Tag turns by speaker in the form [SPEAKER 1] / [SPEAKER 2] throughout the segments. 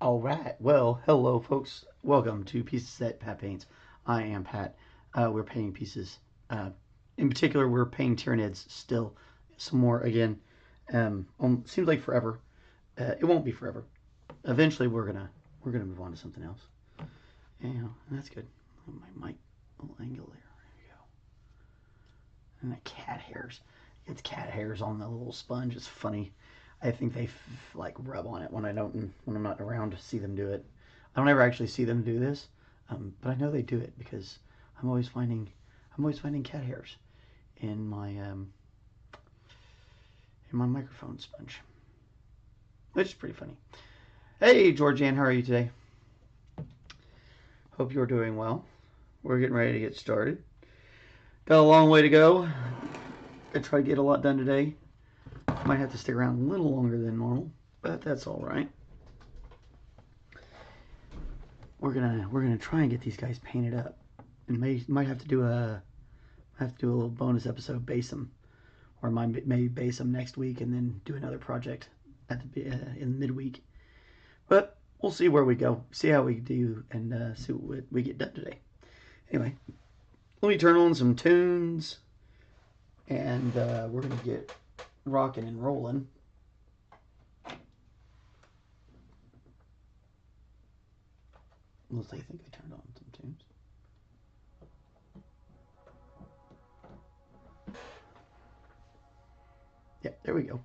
[SPEAKER 1] All right. Well, hello, folks. Welcome to Pieces at Pat Paints. I am Pat. We're painting pieces. In particular, we're painting Tyranids still. Some more again. Seems like forever. It won't be forever. Eventually, we're gonna move on to something else. Yeah, that's good. My mic, little angle there. There we go. And the cat hairs. It's cat hairs on the little sponge. It's funny. I think they like rub on it when I'm not around to see them do it. I don't ever actually see them do this, but I know they do it because I'm always finding cat hairs in my microphone sponge, which is pretty funny. Hey, Georgianne, how are you today? Hope you're doing well. We're getting ready to get started. Got a long way to go. I tried to get a lot done today. Might have to stick around a little longer than normal, but that's all right. We're gonna try and get these guys painted up, and might have to do a little bonus episode, base them, or maybe base them next week, and then do another project at the in midweek. But we'll see where we go, see how we do, and see what we get done today. Anyway, let me turn on some tunes, and we're gonna get rocking and rolling. Unless they think I turned on some tunes. Yep, there we go.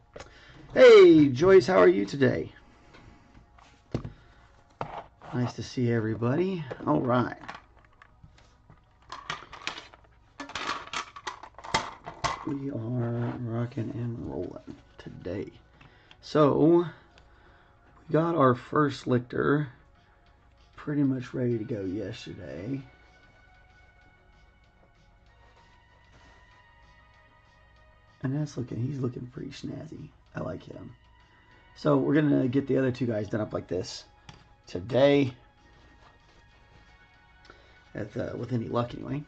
[SPEAKER 1] Hey, Joyce, how are you today? Nice to see everybody. All right. We are rocking and rolling today. So, we got our first lictor pretty much ready to go yesterday. And he's looking pretty snazzy. I like him. So we're gonna get the other two guys done up like this today. With any luck anyway.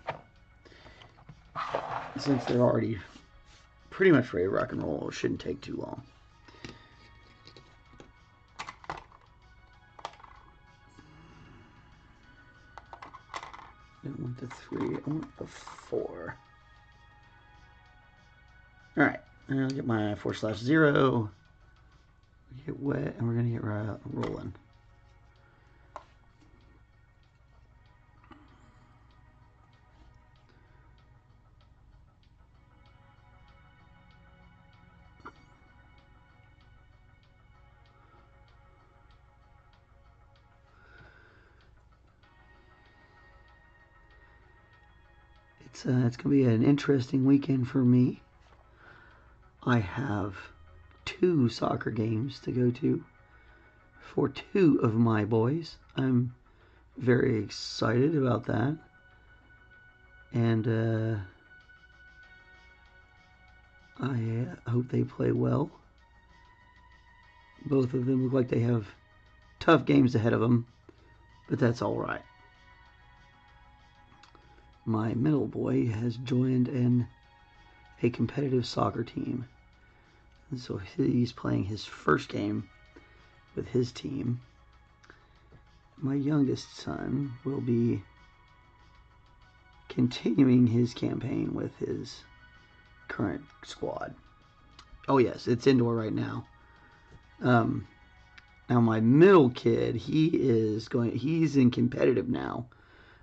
[SPEAKER 1] Since they're already pretty much ready to rock and roll, it shouldn't take too long. I don't want the 3, I want the 4. Alright, and I'll get my 4/0. Get wet, and we're going to get rolling. It's going to be an interesting weekend for me. I have 2 soccer games to go to for 2 of my boys. I'm very excited about that. And I hope they play well. Both of them look like they have tough games ahead of them, but that's all right. My middle boy has joined a competitive soccer team, and so he's playing his first game with his team. My youngest son will be continuing his campaign with his current squad. Oh yes, it's indoor right now. Now my middle kid, he's in competitive now,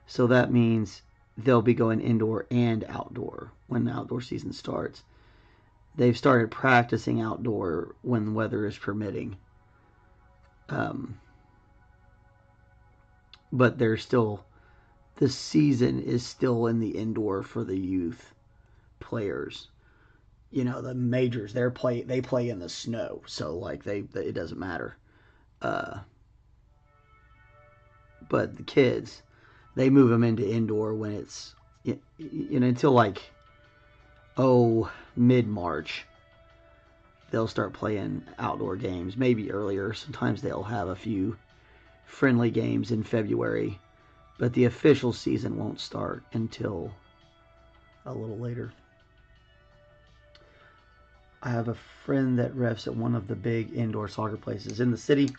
[SPEAKER 1] so that means they'll be going indoor and outdoor when the outdoor season starts. They've started practicing outdoor when the weather is permitting. But they're still, the season is still in the indoor for the youth players. You know, the majors, they play in the snow, so like it doesn't matter. But the kids, they move them into indoor when it's, until like, mid-March. They'll start playing outdoor games, maybe earlier. Sometimes they'll have a few friendly games in February, but the official season won't start until a little later. I have a friend that refs at one of the big indoor soccer places in the city,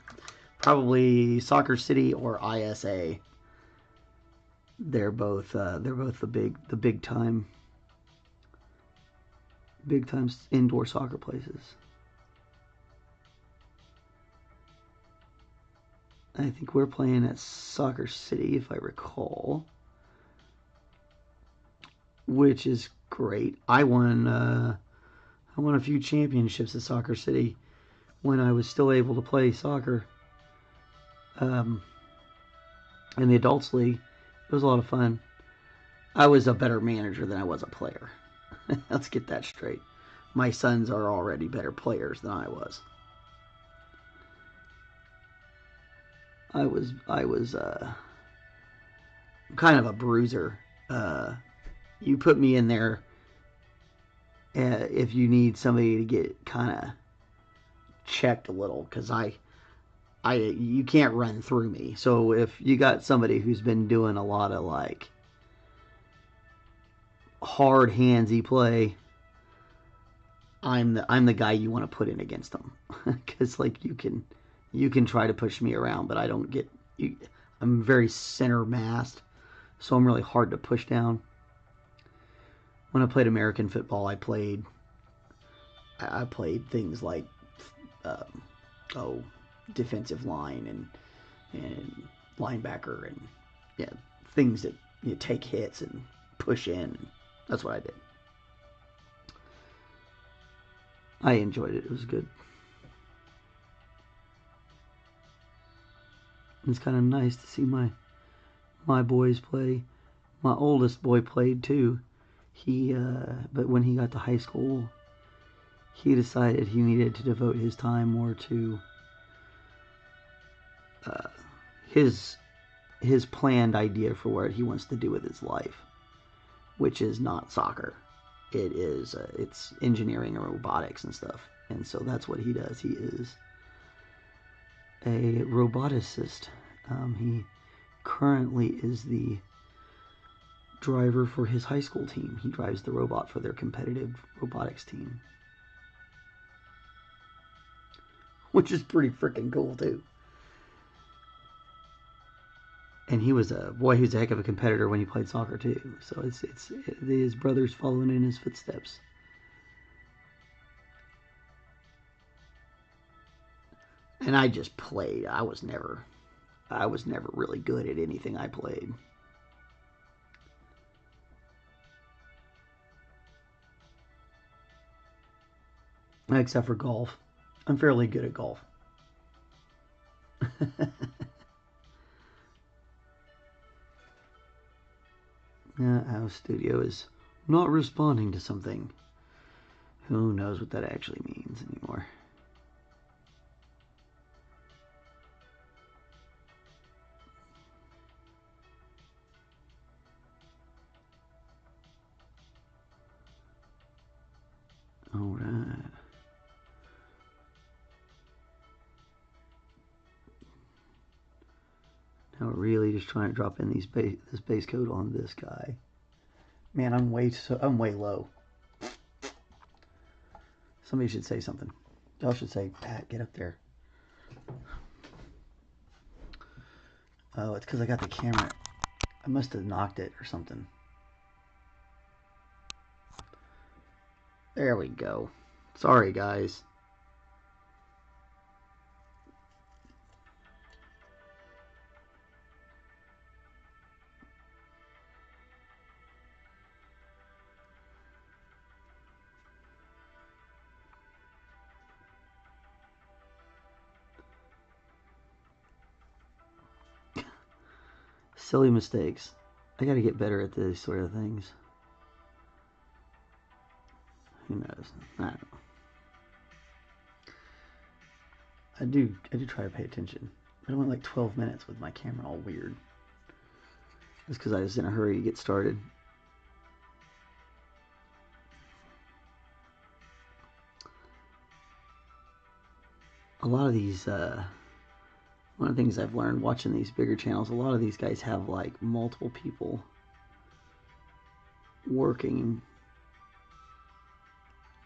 [SPEAKER 1] probably Soccer City or ISA. They're both the big time indoor soccer places. I think we're playing at Soccer City, if I recall, which is great. I won a few championships at Soccer City when I was still able to play soccer. In the adults league, it was a lot of fun. I was a better manager than I was a player. Let's get that straight. My sons are already better players than I was. I was kind of a bruiser. You put me in there if you need somebody to get kind of checked a little, because you can't run through me. So if you got somebody who's been doing a lot of like hard handsy play, I'm the guy you want to put in against them, because like you can try to push me around, but I don't get you. I'm very center massed, so I'm really hard to push down. When I played American football, I played things like defensive line and linebacker, and things that you take hits and push in. That's what I did. I enjoyed it. It was good. It's kind of nice to see my boys play. My oldest boy played too. But when he got to high school, he decided he needed to devote his time more to his planned idea for what he wants to do with his life, which is not soccer. It's engineering and robotics and stuff, and so that's what he does. He is a roboticist. He currently is the driver for his high school team. He drives the robot for their competitive robotics team, which is pretty freaking cool too. And he was a heck of a competitor when he played soccer too. So it's his brother's following in his footsteps. And I just played. I was never really good at anything I played. Except for golf. I'm fairly good at golf. Our studio is not responding to something. Who knows what that actually means anymore. Alright. Now we're really just trying to drop in this base coat on this guy. Man, I'm way low. Somebody should say something. Y'all should say, Pat, get up there. Oh, it's because I got the camera. I must have knocked it or something. There we go. Sorry, guys. Silly mistakes. I gotta get better at these sort of things. Who knows? I don't know. I do try to pay attention. But I went like 12 minutes with my camera all weird. Just because I was in a hurry to get started. A lot of these, one of the things I've learned watching these bigger channels, a lot of these guys have like multiple people working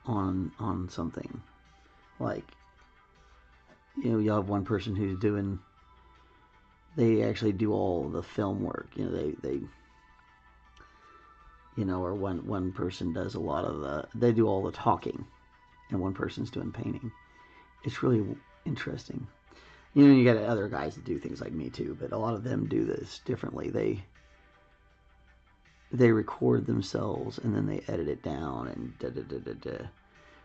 [SPEAKER 1] on something. Like, you know, you'll have one person who's doing, they actually do all the film work. You know, they you know, or one person does a lot of the, they do all the talking, and one person's doing painting. It's really interesting. You know, you got other guys that do things like me too, but a lot of them do this differently. They record themselves and then they edit it down and da da da da da,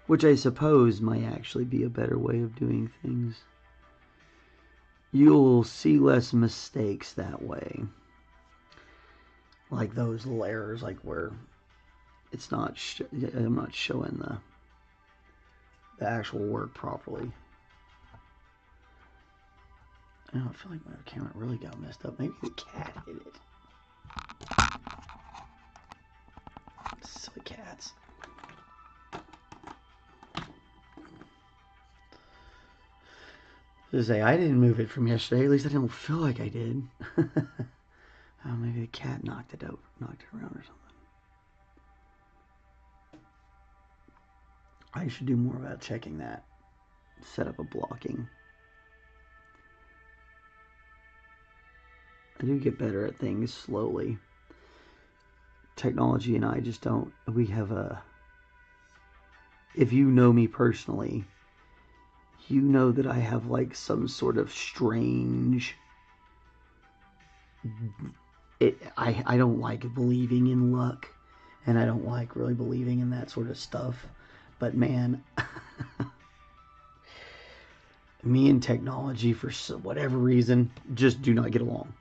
[SPEAKER 1] which I suppose might actually be a better way of doing things. You'll see less mistakes that way. Like those layers, like where it's not, I'm not showing the actual work properly. I feel like my camera really got messed up. Maybe the cat hit it. Silly cats. To say I didn't move it from yesterday. At least I don't feel like I did. Maybe the cat knocked it out, knocked it around or something. I should do more about checking that. Set up a blocking. I do get better at things slowly. Technology and I just don't, we have a, if you know me personally, you know that I have like some sort of strange, I don't like believing in luck, and I don't like really believing in that sort of stuff, but man, me and technology, for whatever reason, just do not get along.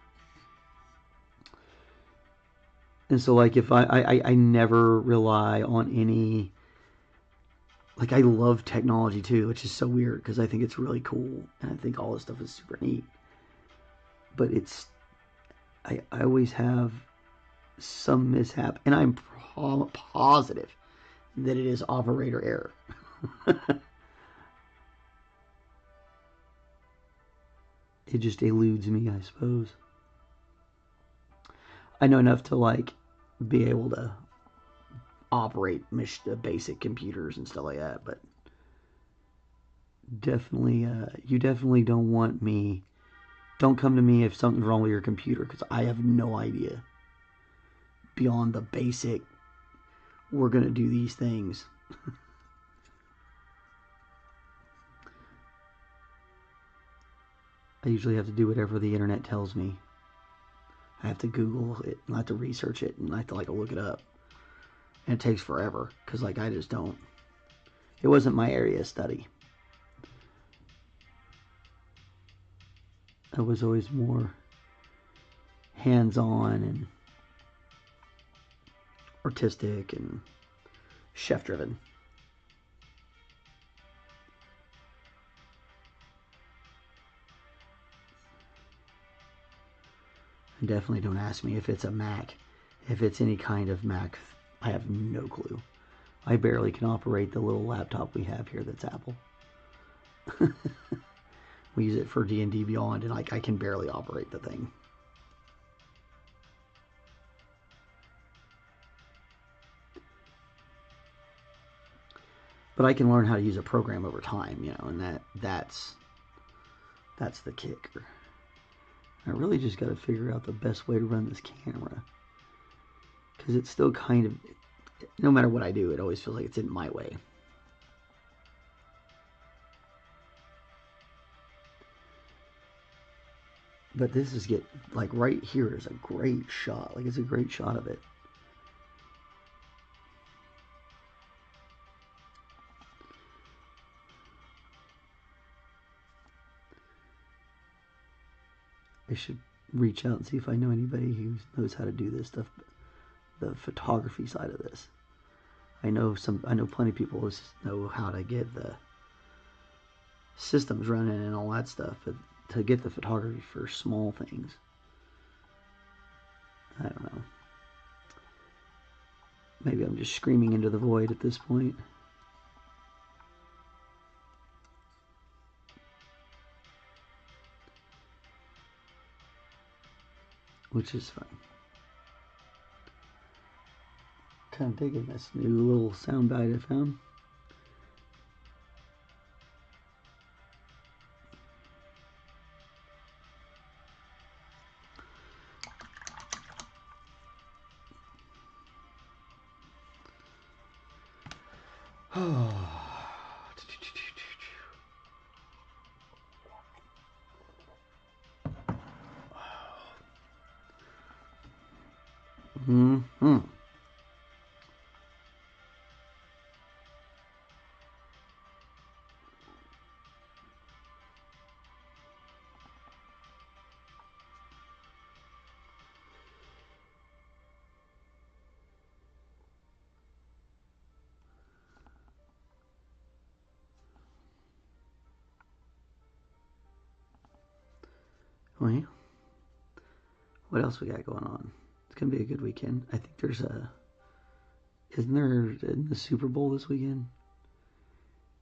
[SPEAKER 1] And so, like, if I never rely on any, like, I love technology too, which is so weird because I think it's really cool and I think all this stuff is super neat. But it's, I always have some mishap, and I'm positive that it is operator error. It just eludes me, I suppose. I know enough to like be able to operate basic computers and stuff like that, but definitely, you definitely don't want me. Don't come to me if something's wrong with your computer, because I have no idea beyond the basic. We're gonna do these things. I usually have to do whatever the internet tells me. I have to Google it, and I have to research it, and I have to like look it up. And it takes forever, because like I just don't. It wasn't my area of study. I was always more hands-on and artistic and chef-driven. And definitely don't ask me if it's a Mac. If it's any kind of Mac, I have no clue. I barely can operate the little laptop we have here that's Apple. We use it for D&D Beyond, and like I can barely operate the thing. But I can learn how to use a program over time, you know, and that's the kicker. I really just got to figure out the best way to run this camera, because it's still kind of, no matter what I do, it always feels like it's in my way. But this is like right here is a great shot. Like it's a great shot of it. I should reach out and see if I know anybody who knows how to do this stuff, the photography side of this. I know plenty of people who know how to get the systems running and all that stuff, but to get the photography for small things, I don't know. Maybe I'm just screaming into the void at this point. Which is fine. Kind of digging this new little soundbite I found. Mm-hmm. Well, what else we got going on? It's gonna be a good weekend. I think there's isn't there in the Super Bowl this weekend?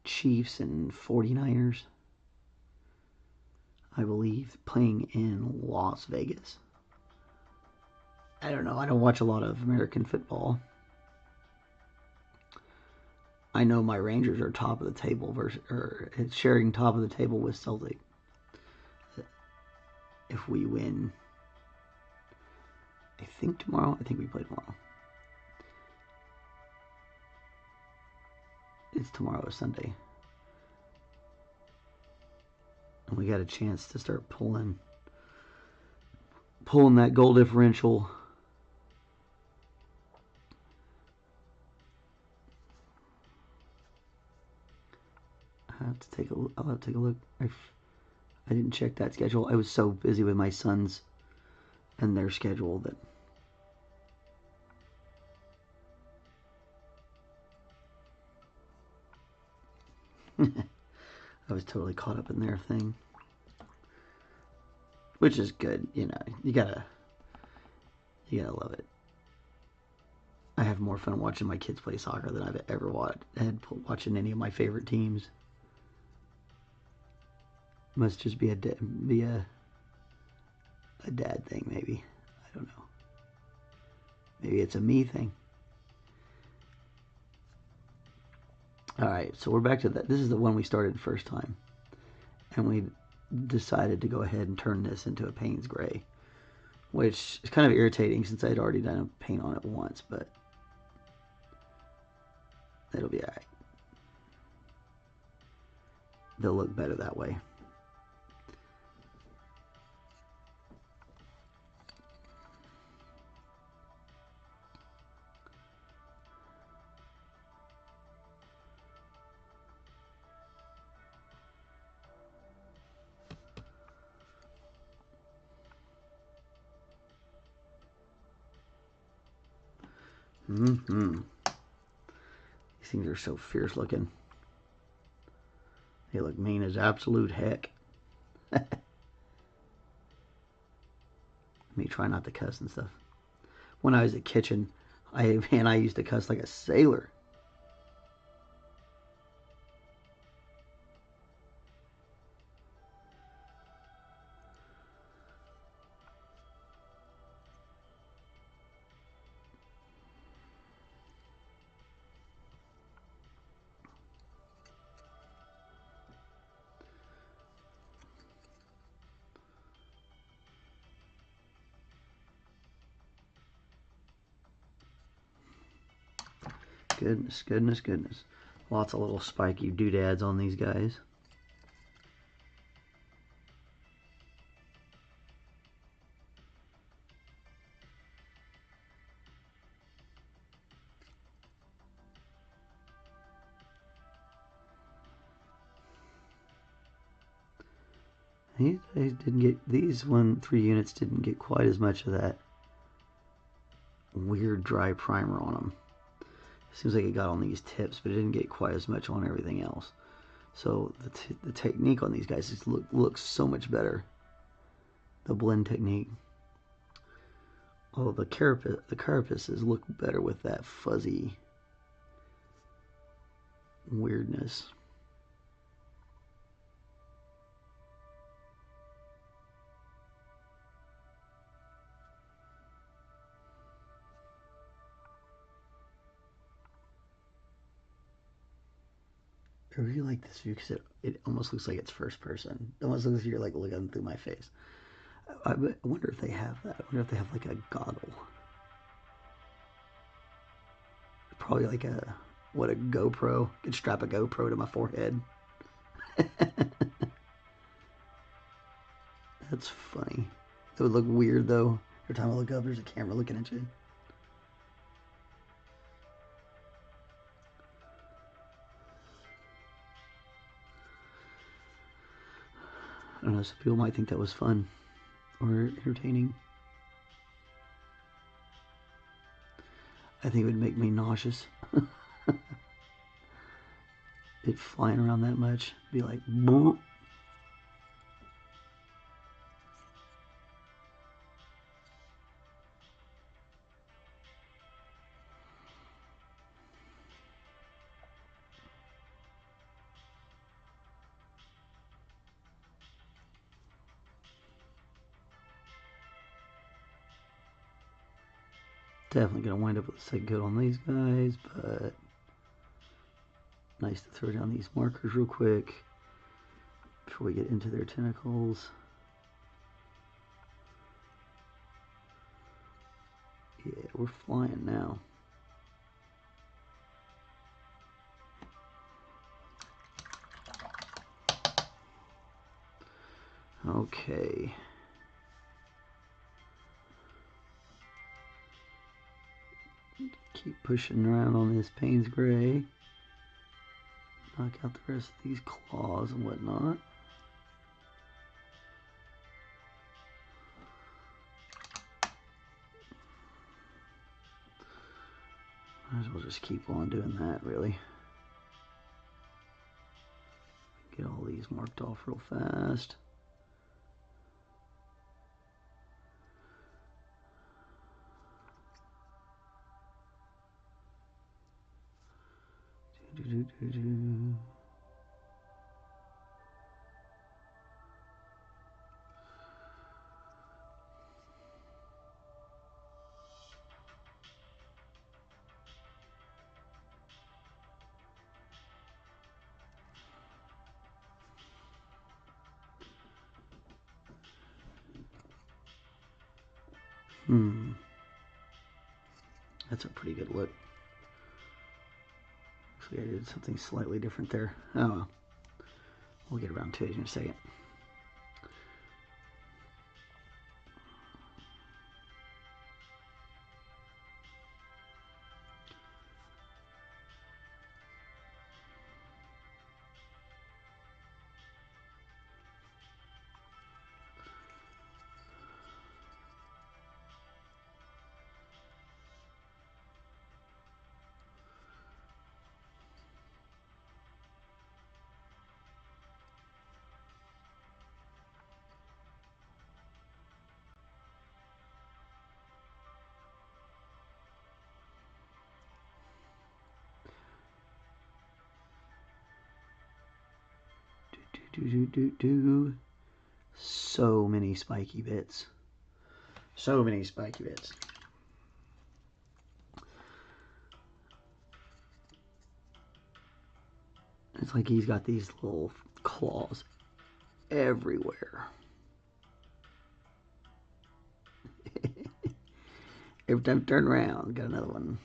[SPEAKER 1] Chiefs and 49ers, I believe, playing in Las Vegas. I don't know. I don't watch a lot of American football. I know my Rangers are top of the table or sharing top of the table with Celtic. If we win, I think tomorrow. I think we play tomorrow. It's tomorrow, Sunday. And we got a chance to start pulling that goal differential. I'll have to take a look. I didn't check that schedule. I was so busy with my sons and their schedule that I was totally caught up in their thing, which is good. You know, you gotta love it. I have more fun watching my kids play soccer than I've ever had watching any of my favorite teams. Must just be a dad thing, maybe. I don't know. Maybe it's a me thing. All right, so we're back to that. This is the one we started first time, and we decided to go ahead and turn this into a Payne's Gray, which is kind of irritating since I'd already done a paint on it once, but it'll be all right. They'll look better that way. Mm-hmm. These things are so fierce looking. They look mean as absolute heck. Me try not to cuss and stuff. When I was at kitchen, I used to cuss like a sailor. Goodness, goodness, goodness. Lots of little spiky doodads on these guys. These didn't get, these 3 units didn't get quite as much of that weird dry primer on them. Seems like it got on these tips, but it didn't get quite as much on everything else. So the technique on these guys looks so much better. The blend technique. Oh, the carapaces look better with that fuzzy weirdness. I really like this view because it almost looks like it's first person. It almost looks like you're like looking through my face. I wonder if they have that. I wonder if they have like a goggle. Probably like a GoPro. Could strap a GoPro to my forehead. That's funny. It would look weird though. Every time I look up, there's a camera looking at you. I don't know, some people might think that was fun or entertaining. I think it would make me nauseous. It flying around that much. Be like, boop. Definitely gonna wind up with a second coat on these guys, but nice to throw down these markers real quick before we get into their tentacles. Yeah, we're flying now. Okay. Keep pushing around on this Payne's Gray. Knock out the rest of these claws and whatnot. Might as well just keep on doing that, really. Get all these marked off real fast. That's a pretty good look. Looks like I did something slightly different there. Oh well. We'll get around to it in a second. So many spiky bits. So many spiky bits. It's like he's got these little claws everywhere. Every time I turn around, got another one.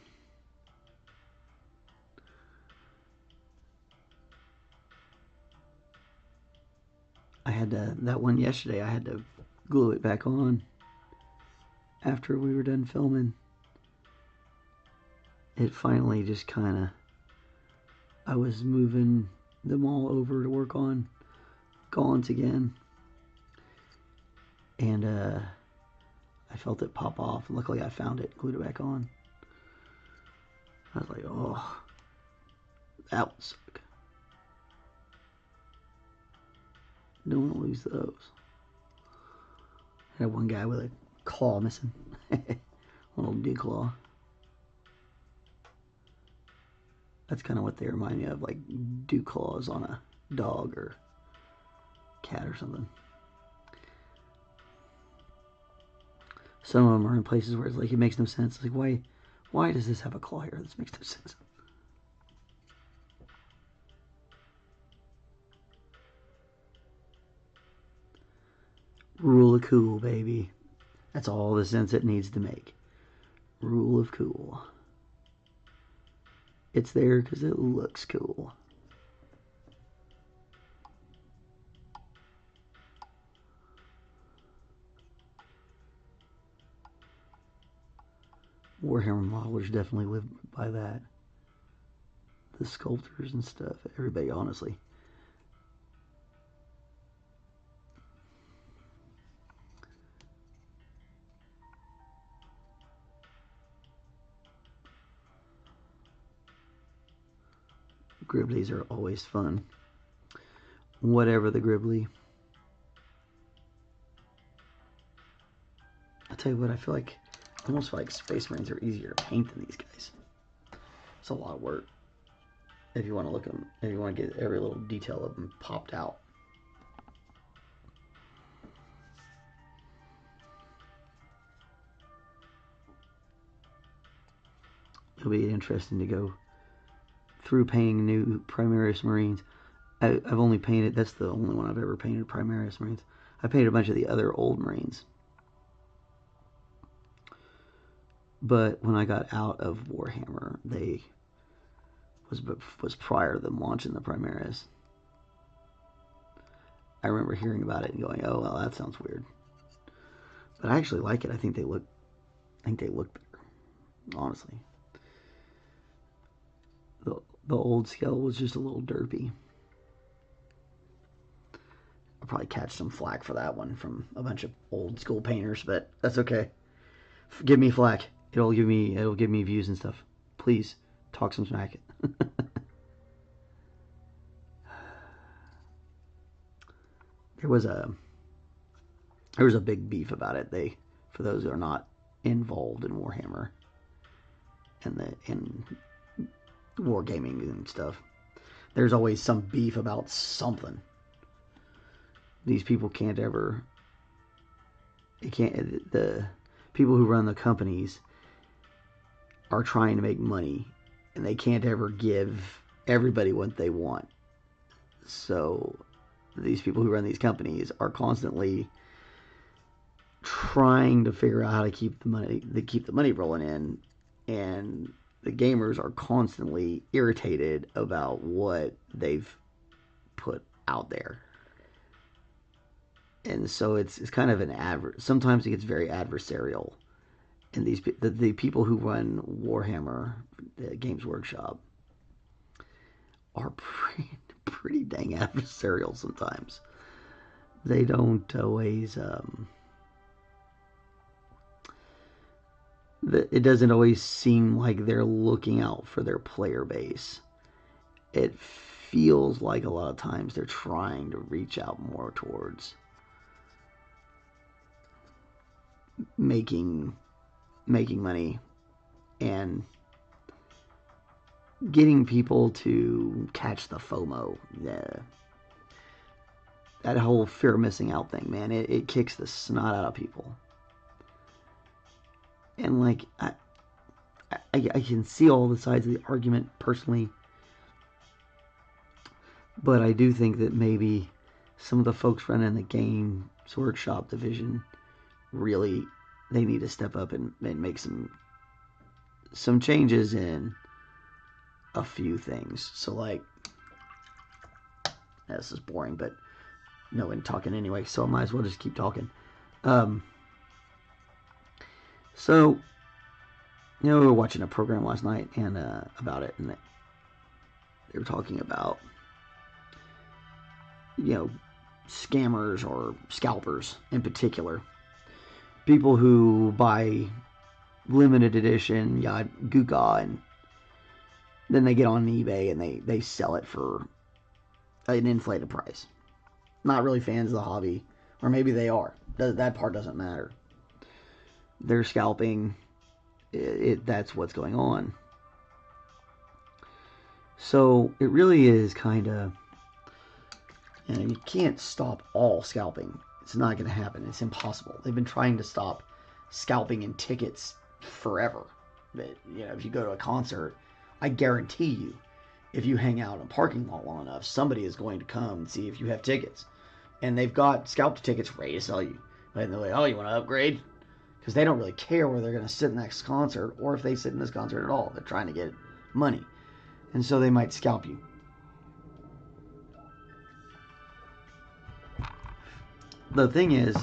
[SPEAKER 1] had to, that one yesterday, I had to glue it back on after we were done filming. It finally just kind of, I was moving them all over to work on gaunts again, and I felt it pop off. Luckily I found it, glued it back on. I was like, oh, that would suck. Don't want to lose those. I had one guy with a claw missing. Little declaw. That's kind of what they remind me of, like dew claws on a dog or cat or something. Some of them are in places where it's like it makes no sense. It's like, why does this have a claw here? This makes no sense. Rule of cool, baby. That's all the sense it needs to make. Rule of cool. It's there because it looks cool. Warhammer modelers definitely live by that. The sculptors and stuff. Everybody, honestly. Griblies are always fun. Whatever the Gribbly. I'll tell you what, I almost feel like Space Marines are easier to paint than these guys. It's a lot of work. If you want to look at them, if you want to get every little detail of them popped out. It'll be interesting to go through painting new Primaris Marines. I've only painted, that's the only one I've ever painted, Primaris Marines. I painted a bunch of the other old Marines. But when I got out of Warhammer, they was prior to them launching the Primaris. I remember hearing about it and going, oh, well, that sounds weird. But I actually like it. I think they look better, honestly. The old scale was just a little derpy. I'll probably catch some flack for that one from a bunch of old school painters, but that's okay. Give me flack. It'll give me views and stuff. Please talk some smack. There was a big beef about it. For those who are not involved in Warhammer and in wargaming and stuff, there's always some beef about something. These people can't ever. The people who run the companies are trying to make money, and they can't ever give everybody what they want. So these people who run these companies are constantly trying to figure out how to keep the money rolling in, and the gamers are constantly irritated about what they've put out there. And so it's kind of sometimes it gets very adversarial. And the people who run Warhammer, the Games Workshop, are pretty dang adversarial sometimes. They don't always it doesn't always seem like they're looking out for their player base. It feels like a lot of times they're trying to reach out more towards making money and getting people to catch the FOMO. That whole fear of missing out thing, man, it kicks the snot out of people. And like I can see all the sides of the argument personally, but I do think that maybe some of the folks running the Games Workshop division really, they need to step up and make some changes in a few things. So like, this is boring, but no one talking anyway, so I might as well just keep talking. So, we were watching a program last night and about it, and they were talking about, scammers or scalpers in particular. People who buy limited edition, Guga, and then they get on eBay and they sell it for an inflated price. Not really fans of the hobby, or maybe they are. That part doesn't matter. They're scalping. That's what's going on. So it really is kind of, you can't stop all scalping. It's not going to happen. It's impossible. They've been trying to stop scalping in tickets forever. But, if you go to a concert, I guarantee you, if you hang out in a parking lot long enough, somebody is going to come and see if you have tickets. And they've got scalped tickets ready to sell you. And they're like, oh, you want to upgrade? Because they don't really care where they're going to sit in the next concert or if they sit in this concert at all. They're trying to get money. And so they might scalp you. The thing is,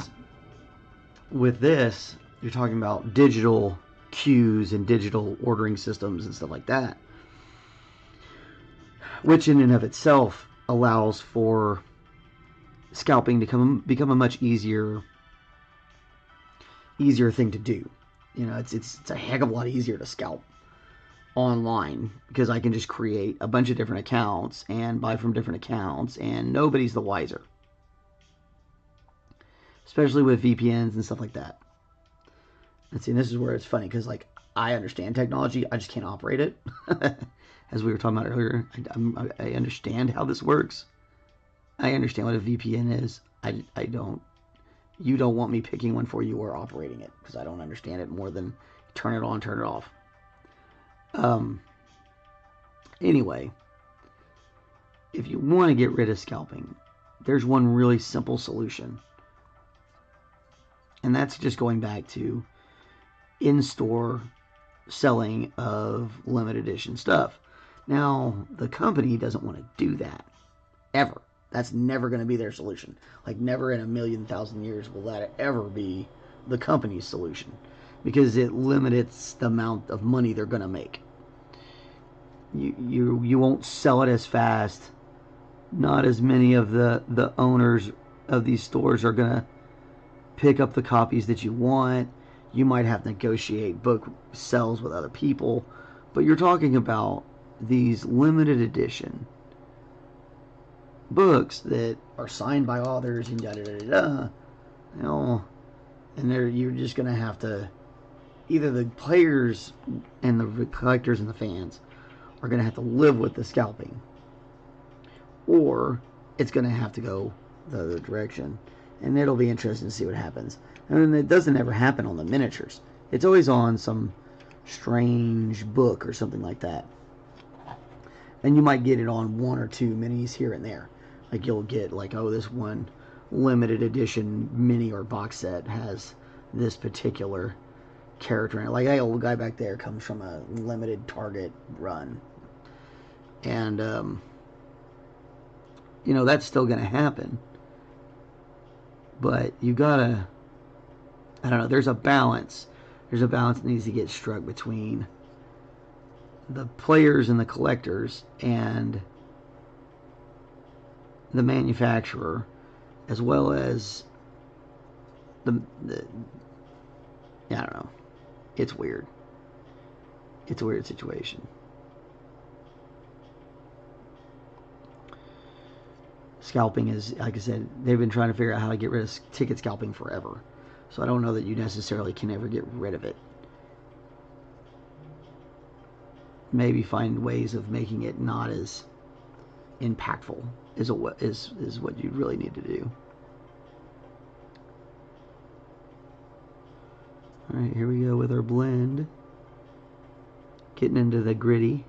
[SPEAKER 1] with this, you're talking about digital queues and digital ordering systems and stuff like that, which in and of itself allows for scalping to become a much easier thing to do. It's a heck of a lot easier to scalp online because I can just create a bunch of different accounts and buy from different accounts, and nobody's the wiser. Especially with VPNs and stuff like that. And see, this is where it's funny because, I understand technology, I just can't operate it. As we were talking about earlier, I understand how this works. I understand what a VPN is. I don't. You don't want me picking one for you or operating it because I don't understand it more than turn it on, turn it off. Anyway, if you want to get rid of scalping, there's one really simple solution. And that's just going back to in-store selling of limited edition stuff. Now, the company doesn't want to do that, ever. That's never going to be their solution. Never in a million thousand years will that ever be the company's solution. Because it limits the amount of money they're going to make. You won't sell it as fast. Not as many of the owners of these stores are going to pick up the copies that you want. You might have to negotiate book sales with other people. But you're talking about these limited edition books that are signed by authors and and you're just going to have to, either the players and the collectors and the fans are going to have to live with the scalping, or it's going to have to go the other direction. And it'll be interesting to see what happens. And it doesn't ever happen on the miniatures. It's always on some strange book or something like that. And you might get it on one or two minis here and there. You'll get this one limited edition mini or box set has this particular character in it. That old guy back there comes from a limited Target run. And, that's still going to happen. But you gotta, I don't know, there's a balance. There's a balance that needs to get struck between the players and the collectors and the manufacturer, as well as the I don't know. It's weird. It's a weird situation. Scalping is, like I said, they've been trying to figure out how to get rid of ticket scalping forever. So I don't know that you necessarily can ever get rid of it. Maybe find ways of making it not as impactful is what you really need to do. Alright, here we go with our blend. Getting into the gritty.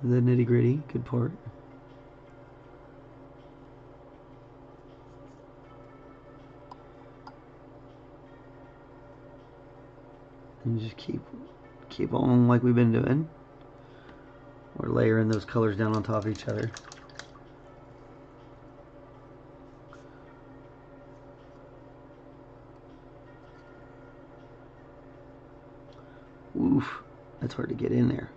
[SPEAKER 1] The nitty gritty, good part. And just keep on like we've been doing. We're layering those colors down on top of each other. Oof, that's hard to get in there.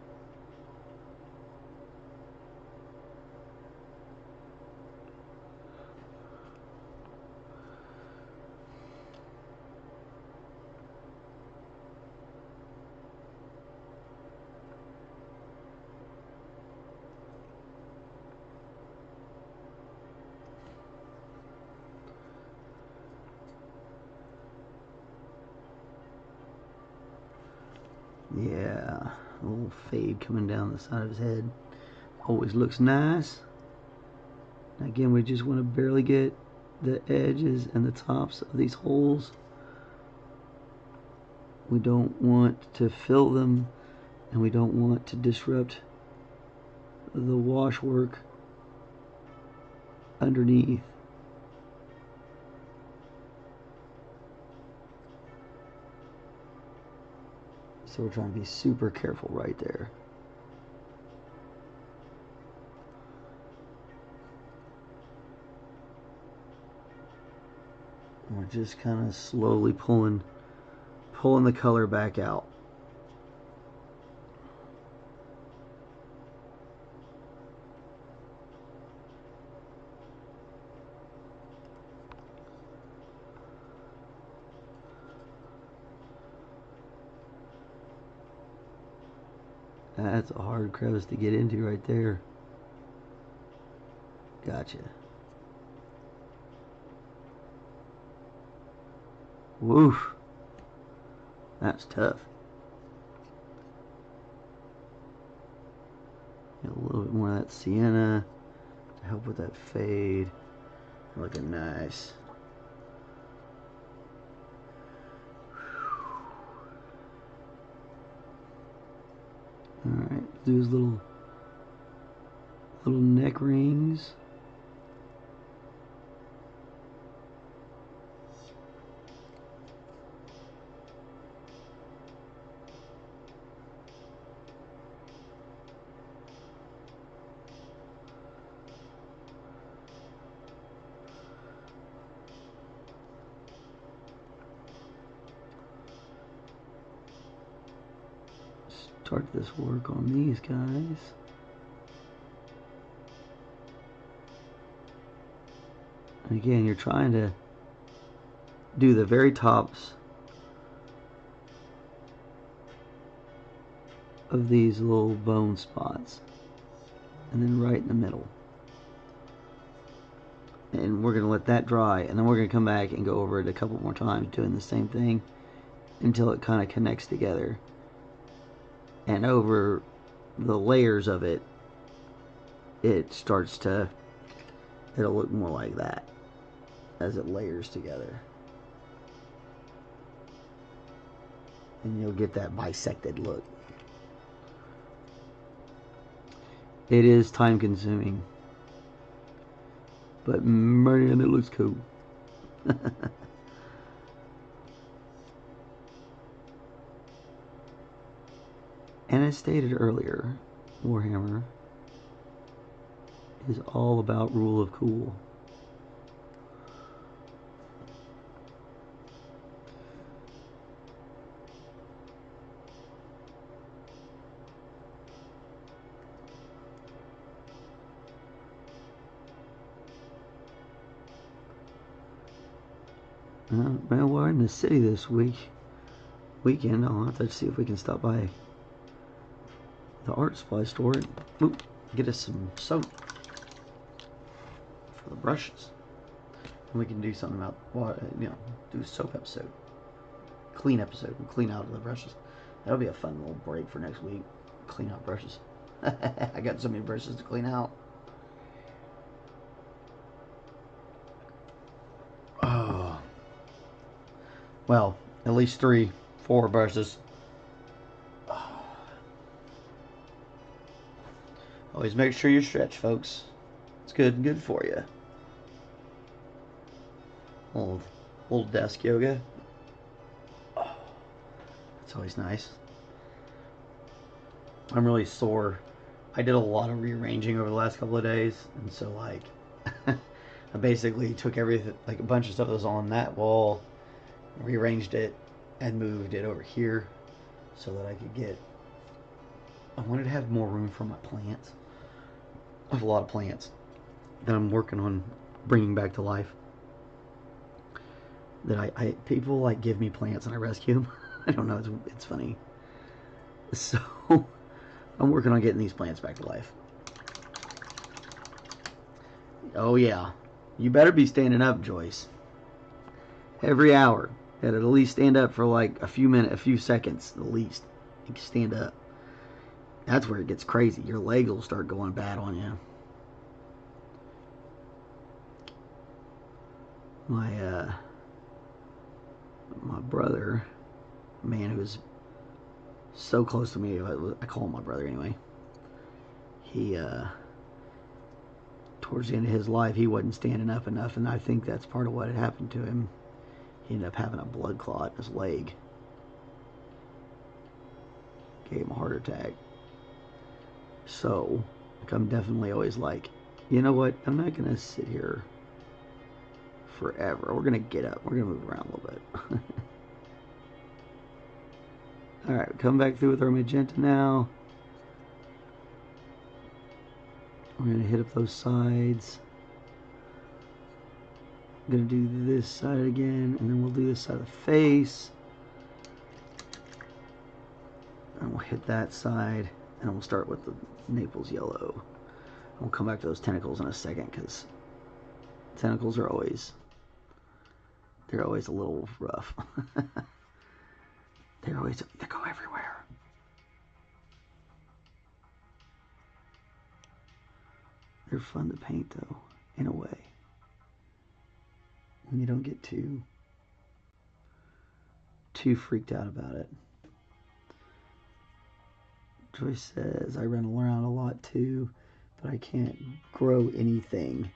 [SPEAKER 1] Yeah, a little fade coming down the side of his head. Always looks nice. Again, we just want to barely get the edges and the tops of these holes. We don't want to fill them, and we don't want to disrupt the washwork underneath. So we're trying to be super careful right there. And we're just kind of slowly pulling the color back out. That's a hard crevice to get into right there. Gotcha. Woof. That's tough. Get a little bit more of that sienna to help with that fade. Looking nice. Alright, do his little neck rings. Start this work on these guys. And again, you're trying to do the very tops of these little bone spots, and then right in the middle. And we're going to let that dry, and then we're going to come back and go over it a couple more times doing the same thing until it kind of connects together. And over the layers of it, it starts to, it'll look more like that as it layers together. And you'll get that bisected look. It is time consuming, but man, it looks cool. And as stated earlier, Warhammer is all about rule of cool. Man, we're in the city this weekend. I'll have to see if we can stop by the art supply store and get us some soap for the brushes. And we can do something about do a soap episode, clean episode. We'll clean out the brushes. That'll be a fun little break for next week. Clean out brushes. I got so many brushes to clean out. Oh, well, at least 3, 4 brushes. Always make sure you stretch, folks. It's good for you. Little desk yoga. Oh, that's always nice. I'm really sore. I did a lot of rearranging over the last couple of days, and so like I basically took everything, like a bunch of stuff that was on that wall, rearranged it, and moved it over here. so that I could get. I wanted to have more room for my plants. I have a lot of plants that I'm working on bringing back to life. That I people like give me plants and I rescue them. I don't know. It's funny. So I'm working on getting these plants back to life. Oh yeah, you better be standing up, Joyce. Every hour, you gotta at least stand up for like a few minutes, a few seconds at least. You can stand up. That's where it gets crazy. Your legs will start going bad on you. My brother, man who was so close to me, I call him my brother anyway. He towards the end of his life, he wasn't standing up enough, and I think that's part of what had happened to him. He ended up having a blood clot in his leg. Gave him a heart attack. So, I'm definitely always like, you know what? I'm not going to sit here forever. We're going to get up. We're going to move around a little bit. Alright, come back through with our magenta now. We're going to hit up those sides. I'm going to do this side again, and then we'll do this side of the face. And we'll hit that side, and we'll start with the Naples yellow. And we'll come back to those tentacles in a second, because tentacles are always, they're always a little rough. They go everywhere. They're fun to paint, though, in a way. And you don't get too freaked out about it. Joyce says, I run around a lot too, but I can't grow anything,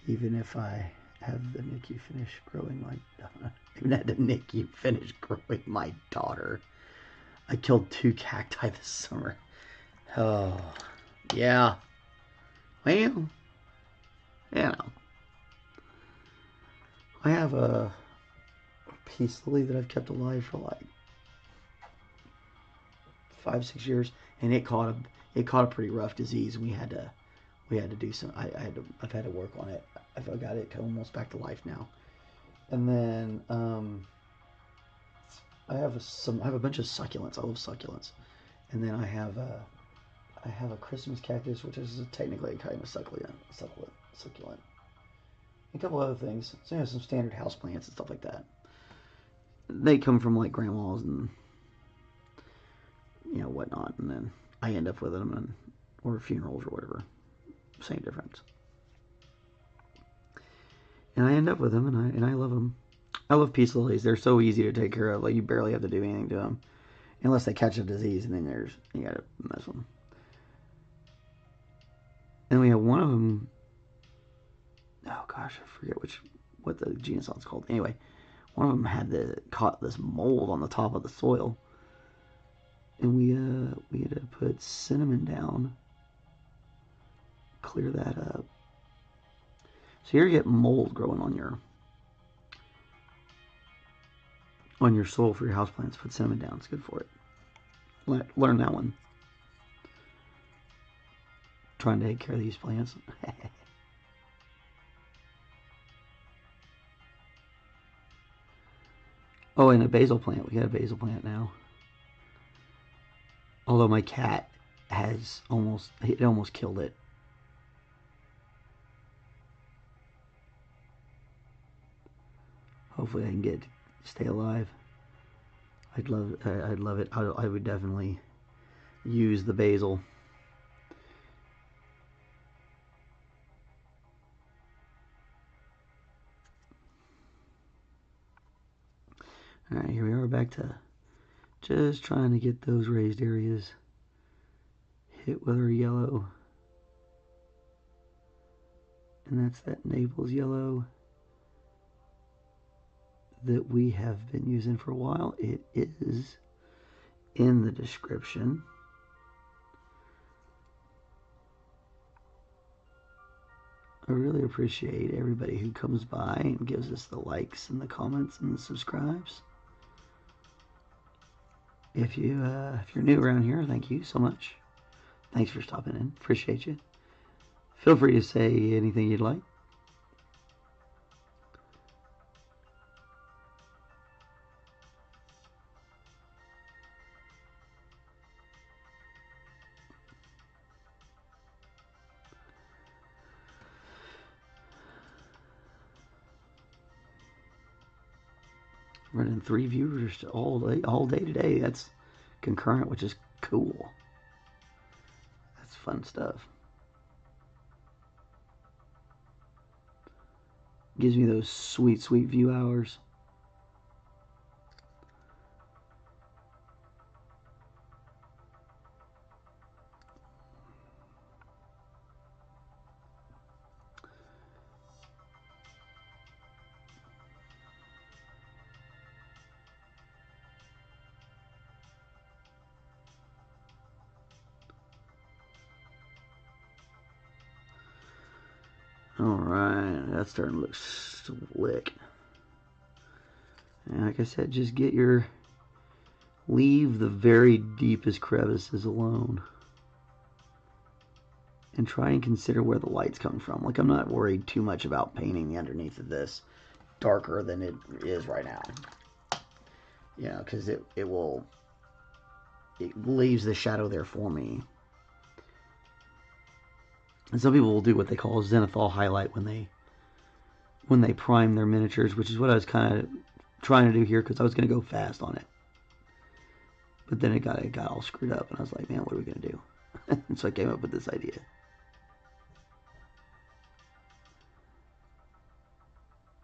[SPEAKER 1] even if I have the NICU finish growing my even had the NICU finish growing my daughter. I killed 2 cacti this summer. Oh, yeah. Well, you know. I have a peace lily that I've kept alive for like 5-6 years, and it caught a pretty rough disease, and we had to do some. I've had to work on it. I've got it almost back to life now. And then I have a bunch of succulents. I love succulents. And then I have a Christmas cactus, which is technically kind of succulent. A couple other things. So you know, some standard house plants and stuff like that. They come from like grandmas and whatnot, and then I end up with them or funerals or whatever. Same difference. And I end up with them, and I love them. I love peace lilies. They're so easy to take care of. Like, you barely have to do anything to them, unless they catch a disease, and then you gotta mess with them. And we have one of them. Oh gosh, I forget what the genus is called. Anyway, one of them had caught this mold on the top of the soil, and we had to put cinnamon down, clear that up. So you're getting mold growing on your soil for your houseplants. Put cinnamon down; it's good for it. Learn that one. Trying to take care of these plants. Oh, and a basil plant. We got a basil plant now. Although my cat almost killed it. Hopefully I can get it to stay alive. I'd love it. I would definitely use the basil. Alright, here we are back to just trying to get those raised areas hit with our yellow. And that's that Naples yellow that we have been using for a while. It is in the description. I really appreciate everybody who comes by and gives us the likes and the comments and the subscribes. If you're new around here, thank you so much. Thanks for stopping in. Appreciate you. Feel free to say anything you'd like. Running 3 viewers all day today. That's concurrent, which is cool. That's fun stuff. Gives me those sweet view hours. Alright, that's starting to look slick. And like I said, just leave the very deepest crevices alone. And try and consider where the light's coming from. Like, I'm not worried too much about painting the underneath of this darker than it is right now. You know, because it leaves the shadow there for me. And some people will do what they call zenithal highlight when they prime their miniatures, which is what I was kind of trying to do here because I was going to go fast on it. But then it got all screwed up, and I was like, man, what are we going to do? And so I came up with this idea.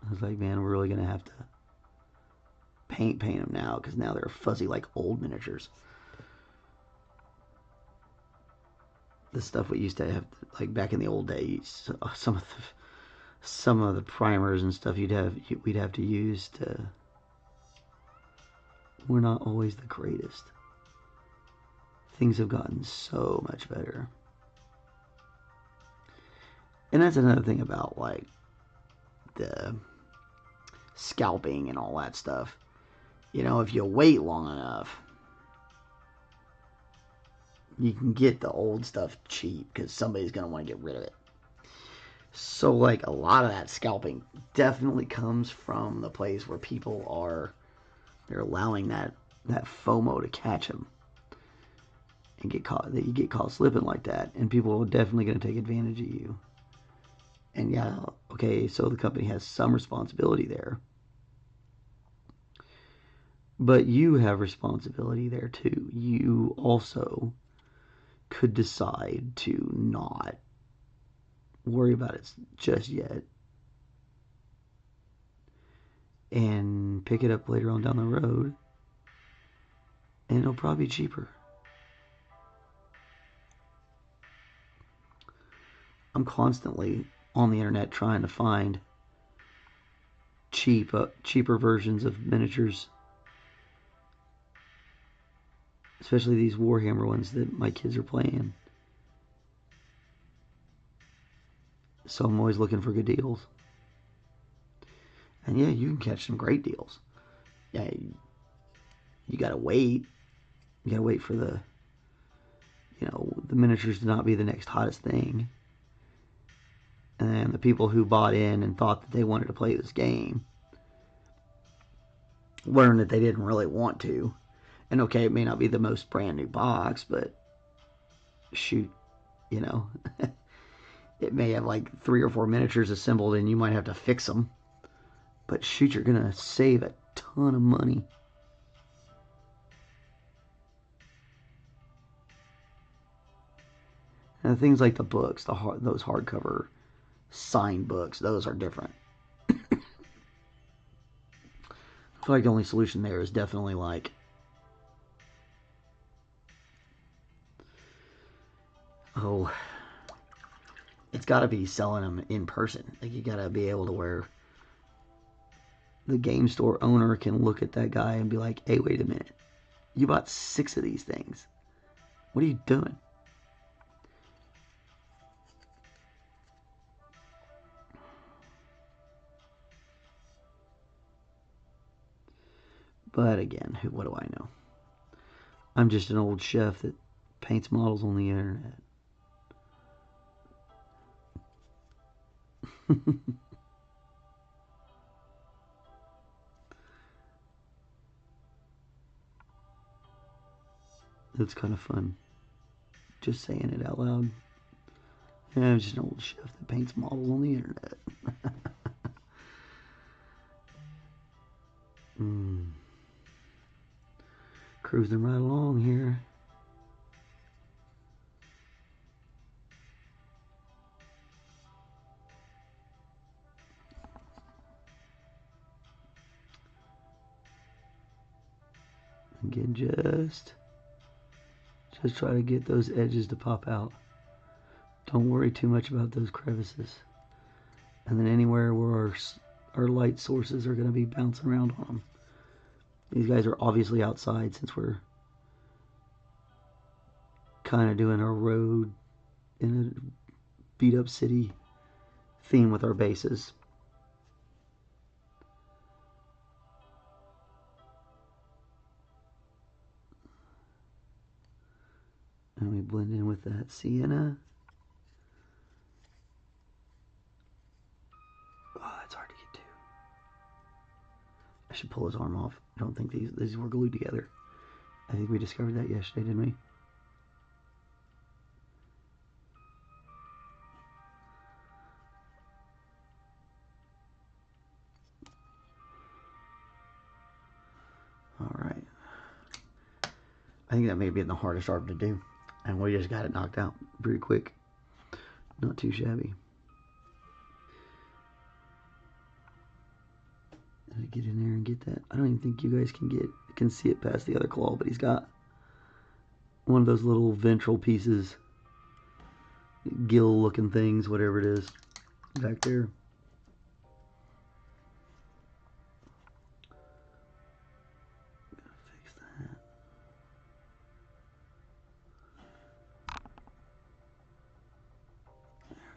[SPEAKER 1] I was like, man, we're really going to have to paint them now because now they're fuzzy like old miniatures. The stuff we used to have, like back in the old days, some of the primers and stuff we'd have to use were not always the greatest. Things have gotten so much better. And that's another thing about like the scalping and all that stuff. You know, if you wait long enough, you can get the old stuff cheap because somebody's going to want to get rid of it. So, like, a lot of that scalping definitely comes from the place where people they're allowing that FOMO to catch them and you get caught slipping like that, and people are definitely going to take advantage of you. And yeah, okay, so the company has some responsibility there. But you have responsibility there too. You also could decide to not worry about it just yet and pick it up later on down the road, and it'll probably be cheaper. I'm constantly on the internet trying to find cheaper versions of miniatures, especially these Warhammer ones that my kids are playing. So I'm always looking for good deals. And yeah, you can catch some great deals. Yeah, you gotta wait. You gotta wait for the miniatures to not be the next hottest thing. And the people who bought in and thought that they wanted to play this game learn that they didn't really want to. And okay, it may not be the most brand new box, but shoot, it may have like 3 or 4 miniatures assembled and you might have to fix them. But shoot, you're going to save a ton of money. And things like the books, those hardcover signed books, those are different. I feel like the only solution there is definitely like it's got to be selling them in person. Like, you got to be able to where the game store owner can look at that guy and be like, hey, wait a minute. You bought 6 of these things. What are you doing? But again, what do I know? I'm just an old chef that paints models on the internet. It's kind of fun. Just saying it out loud. Yeah, I'm just an old chef that paints models on the internet. Cruising right along here. Again, just try to get those edges to pop out. Don't worry too much about those crevices. And then anywhere where our light sources are going to be bouncing around on them. These guys are obviously outside since we're kind of doing our road in a beat up city theme with our bases. And we blend in with that Sienna. Oh, that's hard to get to. I should pull his arm off. I don't think these were glued together. I think we discovered that yesterday, didn't we? Alright. I think that may have been the hardest arm to do. And we just got it knocked out pretty quick. Not too shabby. Did I get in there and get that? I don't even think you guys can see it past the other claw, but he's got one of those little ventral pieces, gill looking things, whatever it is, back there. Gotta fix that. There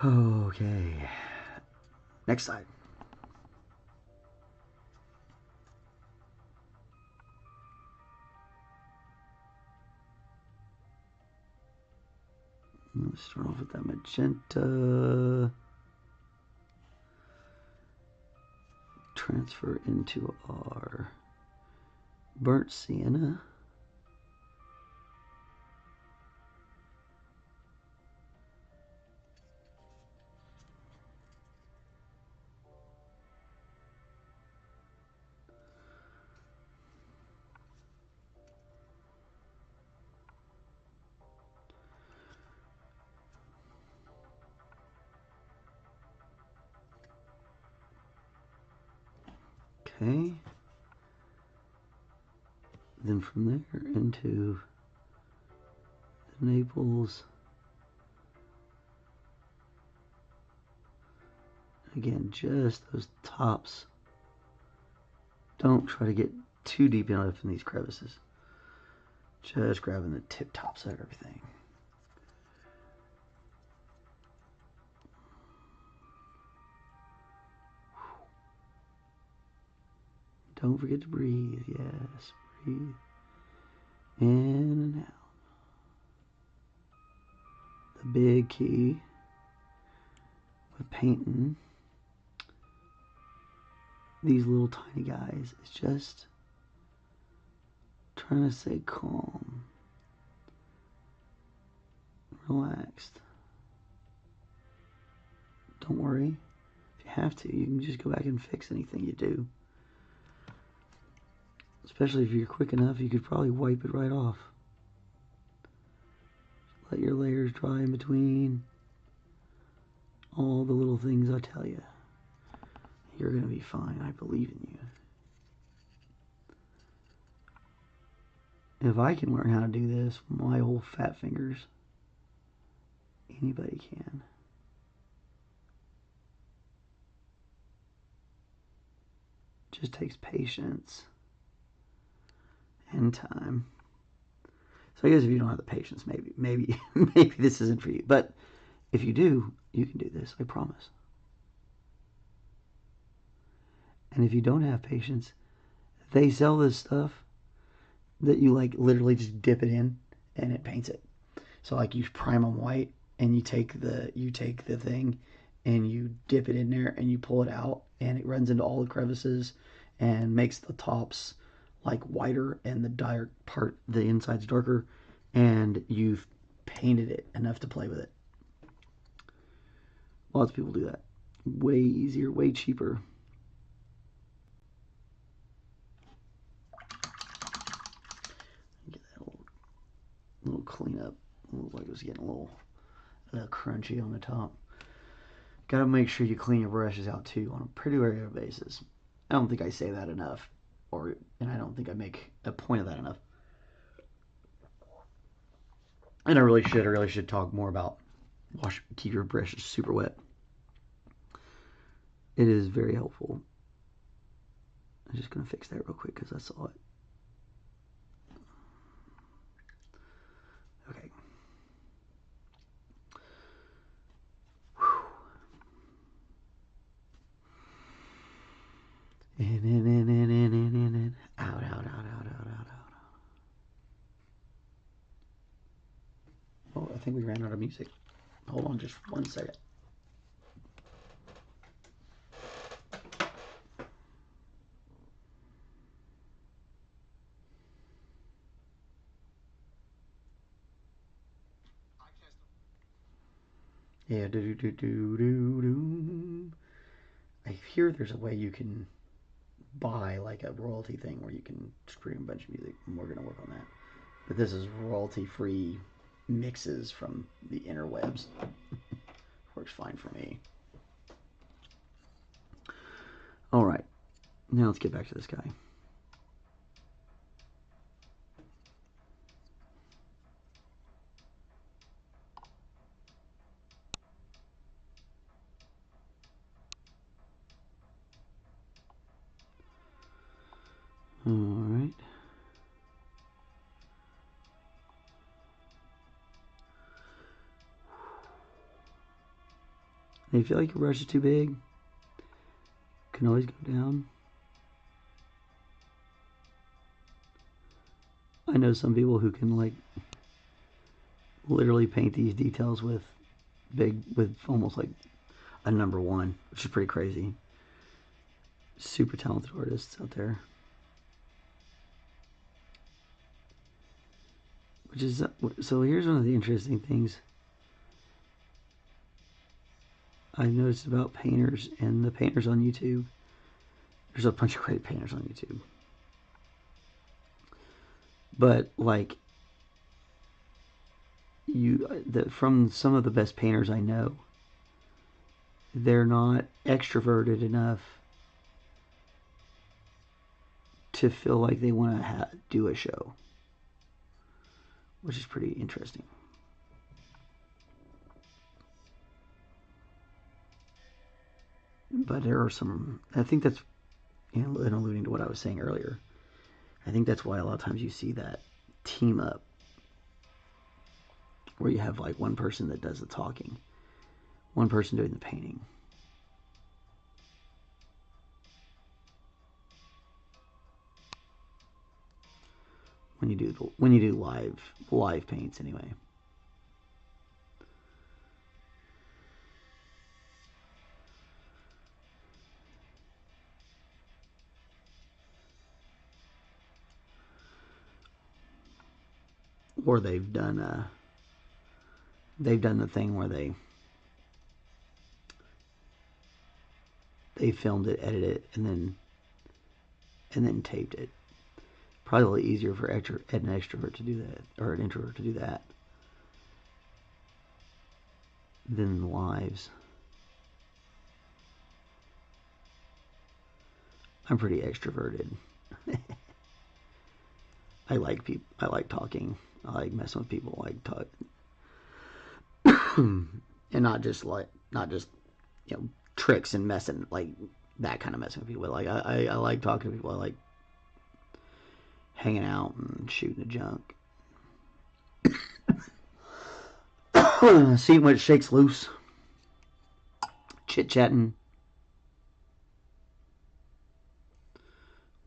[SPEAKER 1] we go. Okay. Next side. Let's start off with that magenta. Transfer into our burnt sienna. Okay. Then from there into the Naples. Again, just those tops. Don't try to get too deep enough in these crevices. Just grabbing the tip tops of everything. Don't forget to breathe. Yes, breathe. In and out. The big key with painting these little tiny guys is just trying to stay calm, relaxed. Don't worry. If you have to, you can just go back and fix anything you do. Especially if you're quick enough, you could probably wipe it right off. Let your layers dry in between. All the little things I tell you. You're going to be fine. I believe in you. If I can learn how to do this with my old fat fingers, anybody can. It just takes patience and time. So I guess if you don't have the patience, maybe this isn't for you. But if you do, you can do this, I promise. And if you don't have patience, They sell this stuff that you like literally just dip it in and it paints it. So like you prime them white and you take the thing and you dip it in there and you pull it out and it runs into all the crevices and makes the tops like whiter and the dark part, the inside's darker, and you've painted it enough to play with it. Lots of people do that. Way easier, way cheaper. Get that little cleanup. Looked like it was getting a little crunchy on the top. Got to make sure you clean your brushes out too on a pretty regular basis. I don't think I say that enough, and I don't think I make a point of that enough. And I really should talk more about keep your brushes super wet. It is very helpful. I'm just gonna fix that real quick because I saw it. Okay. In. Out. Oh, I think we ran out of music. Hold on just 1 second. Yeah, I hear there's a way you can buy like a royalty thing where you can stream a bunch of music, and we're gonna work on that. But this is royalty-free mixes from the interwebs. Works fine for me. All right, now let's get back to this guy. All right. If you feel like your brush is too big, you can always go down. I know some people who can like literally paint these details with almost like a number 1, which is pretty crazy. Super talented artists out there. Which is so. Here's one of the interesting things I've noticed about painters and the painters on YouTube. There's a bunch of great painters on YouTube, but like from some of the best painters I know, they're not extroverted enough to feel like they want to do a show, which is pretty interesting. But there are some, I think that's, in alluding to what I was saying earlier, I think that's why a lot of times you see that team up where you have like one person that does the talking, one person doing the painting. When you do live paints anyway. Or they've done the thing where they filmed it, edited it, and then taped it. Probably easier for an extrovert to do that, or an introvert to do that, than lives. I'm pretty extroverted. I like people. I like talking. I like messing with people. I like talking, and not just tricks and messing, like that kind of messing with people. But like I like talking to people. I like hanging out and shooting the junk. Seeing what shakes loose. Chit chatting.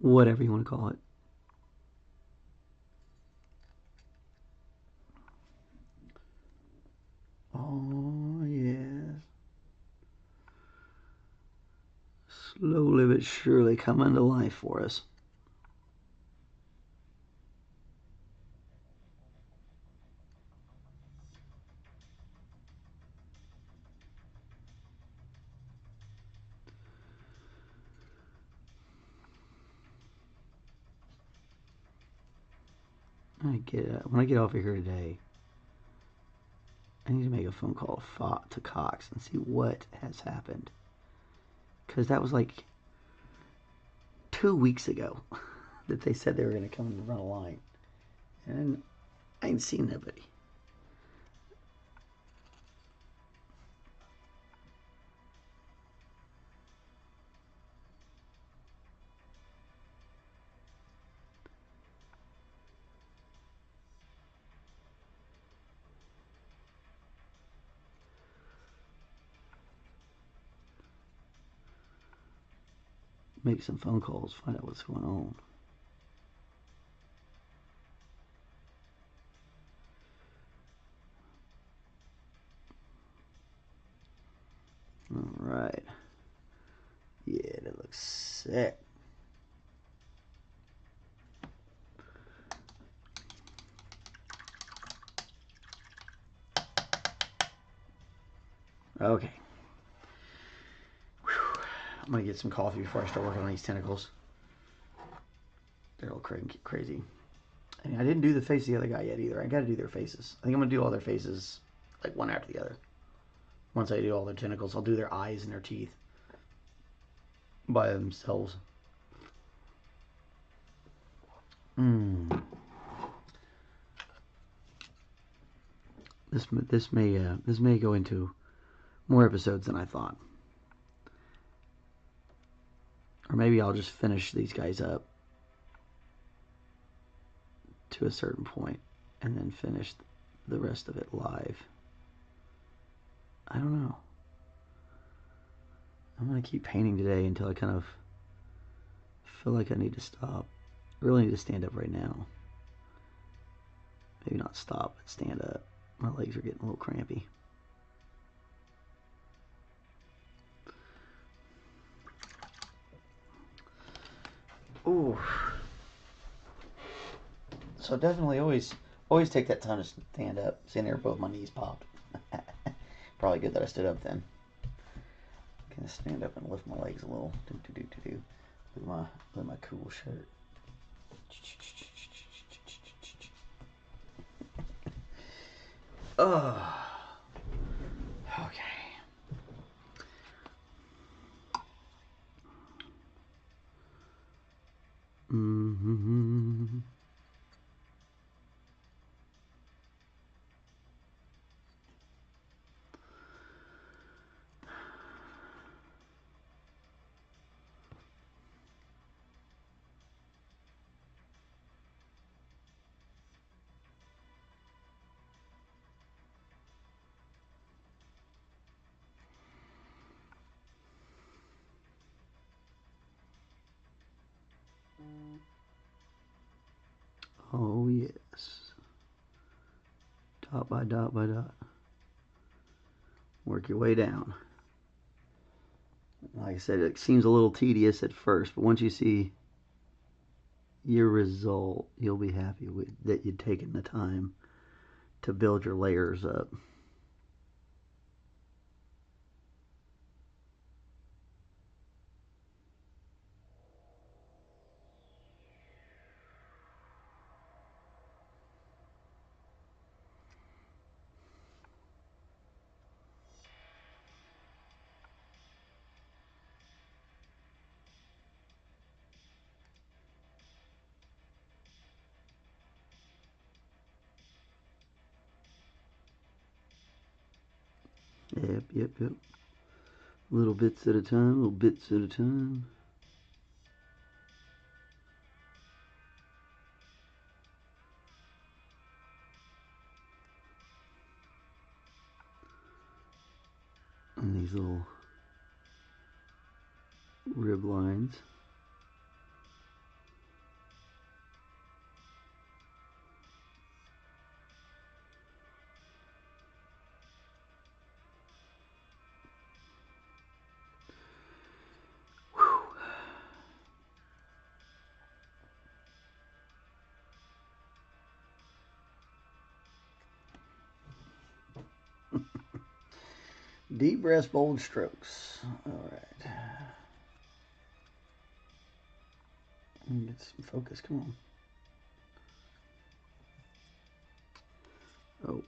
[SPEAKER 1] whatever you want to call it. Oh, yes. Slowly but surely coming to life for us. When I get off of here today, I need to make a phone call to Cox and see what has happened. Because that was like 2 weeks ago that they said they were going to come and run a line. And I ain't seen nobody. Make some phone calls, find out what's going on. All right. Yeah, that looks sick. Okay. Whew. I'm going to get some coffee before I start working on these tentacles. They're all crazy. And I didn't do the face of the other guy yet either. I got to do their faces. I think I'm going to do all their faces like one after the other. Once I do all their tentacles, I'll do their eyes and their teeth by themselves. This may go into more episodes than I thought. Or maybe I'll just finish these guys up to a certain point and then finish the rest of it live. I don't know. I'm going to keep painting today until I kind of feel like I need to stop. I really need to stand up right now. Maybe not stop, but stand up. My legs are getting a little crampy. Ooh. So definitely always take that time to stand up. Sitting there, both my knees popped. Probably good that I stood up then. Gonna stand up and lift my legs a little. Look at my cool shirt. Oh. Okay. Mm-hmm. Oh yes. Dot by dot by dot. Work your way down. Like I said, it seems a little tedious at first, but once you see your result, you'll be happy with that you'd taken the time to build your layers up. Yep. Little bits at a time, little bits at a time. And these little rib lines. Deep breaths, bold strokes. All right. Get some focus. Come on. Oh.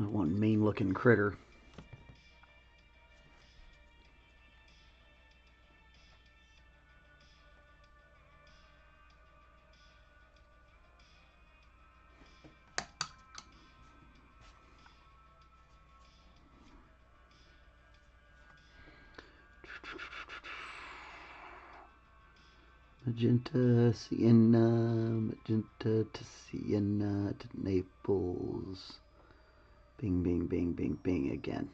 [SPEAKER 1] One mean looking critter. Magenta, Sienna, Magenta to Sienna to Naples. Bing, bing, bing, bing, bing again.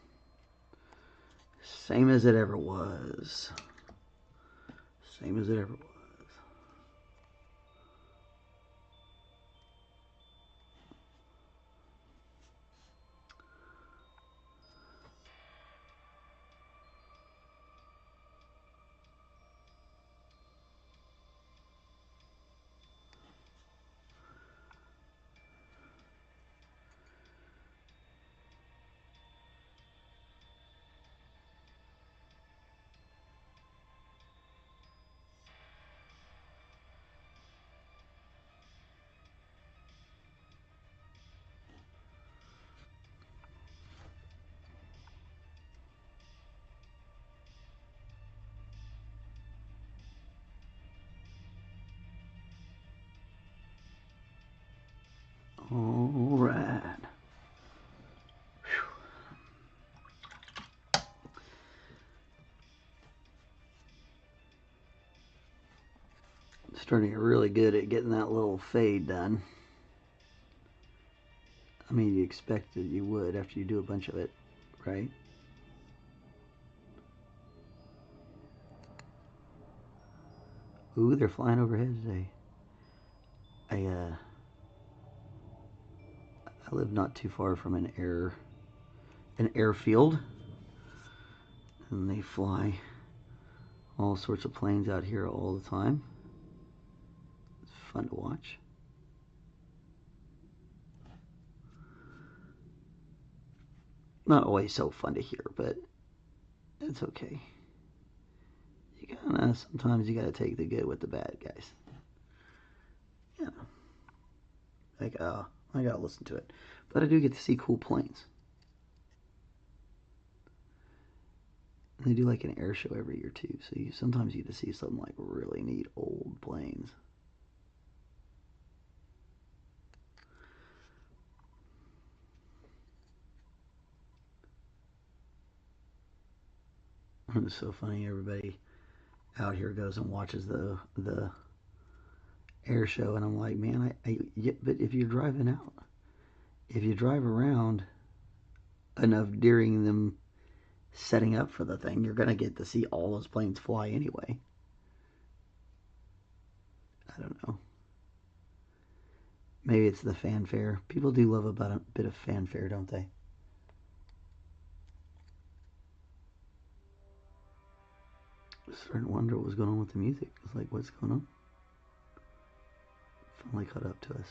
[SPEAKER 1] Same as it ever was. Same as it ever was. All right. Starting to get really good at getting that little fade done. I mean, you expected you would after you do a bunch of it, right? Ooh, they're flying overhead today. I live not too far from an airfield, and they fly all sorts of planes out here all the time. It's fun to watch. Not always so fun to hear, but it's okay. Sometimes you gotta take the good with the bad, guys. Yeah. Like, I gotta listen to it. But I do get to see cool planes. And they do like an air show every year too, so sometimes you get to see something like really neat old planes. It's so funny. Everybody out here goes and watches the air show, and I'm like, man, but if you're driving out, if you drive around enough during them setting up for the thing, you're gonna get to see all those planes fly anyway. I don't know. Maybe it's the fanfare. People do love about a bit of fanfare, don't they? I was starting to wonder what was going on with the music. It's like, what's going on? Finally caught up to us.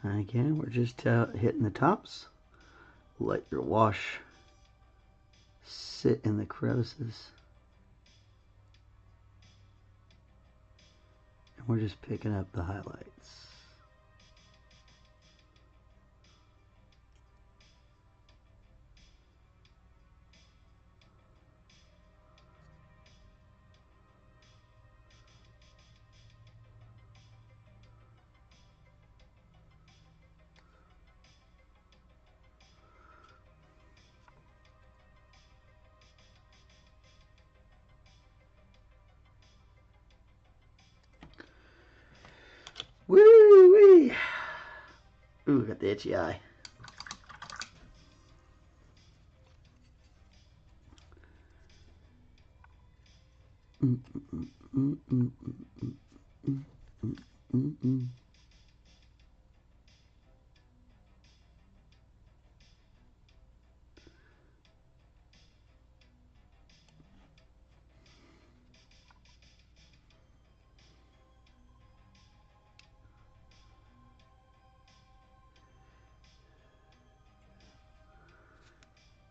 [SPEAKER 1] Again, we're just hitting the tops. Let your wash sit in the crevices. And we're just picking up the highlights. Woo-wee! Ooh, got the itchy eye.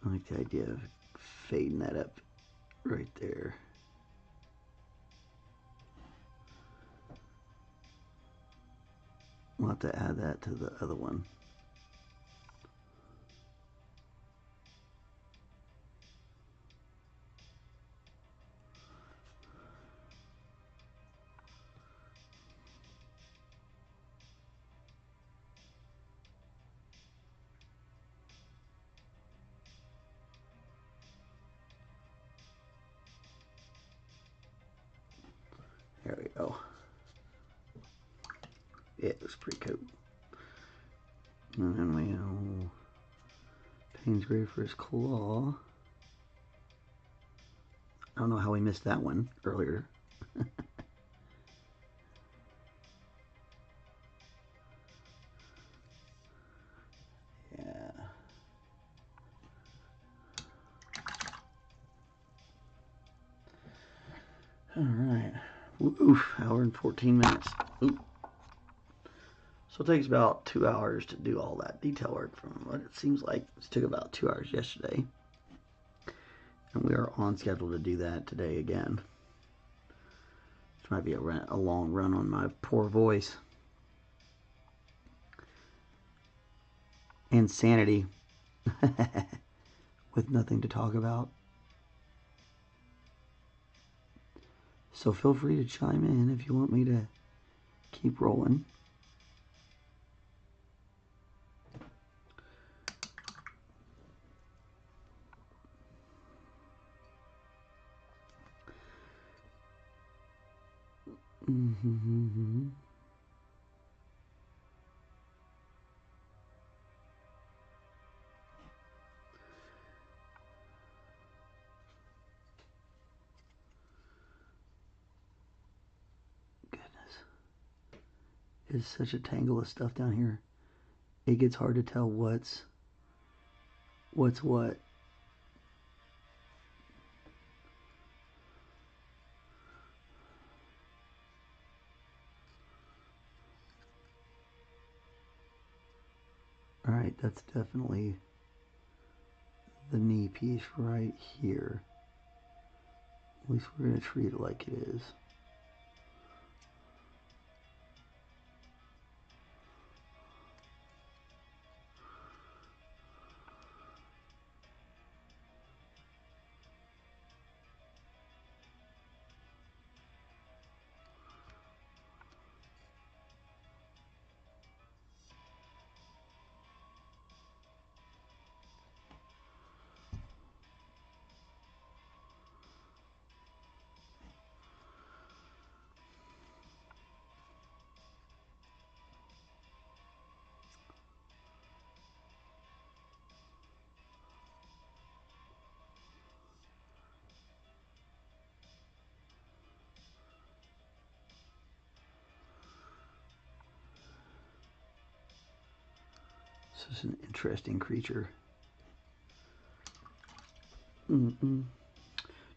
[SPEAKER 1] I like the idea of fading that up right there. We'll have to add that to the other one. There we go. It looks pretty cool. And then we have Payne's ready for his claw. I don't know how we missed that one earlier. Yeah. All right. Oof, hour and 14 minutes. Ooh. So it takes about 2 hours to do all that detail work from what it seems like. It took about 2 hours yesterday. And we are on schedule to do that today again. This might be a long run on my poor voice. Insanity. With nothing to talk about. So feel free to chime in if you want me to keep rolling. Is such a tangle of stuff down here. It gets hard to tell what's what. All right, that's definitely the knee piece right here. At least we're going to treat it like it is. This is an interesting creature. Do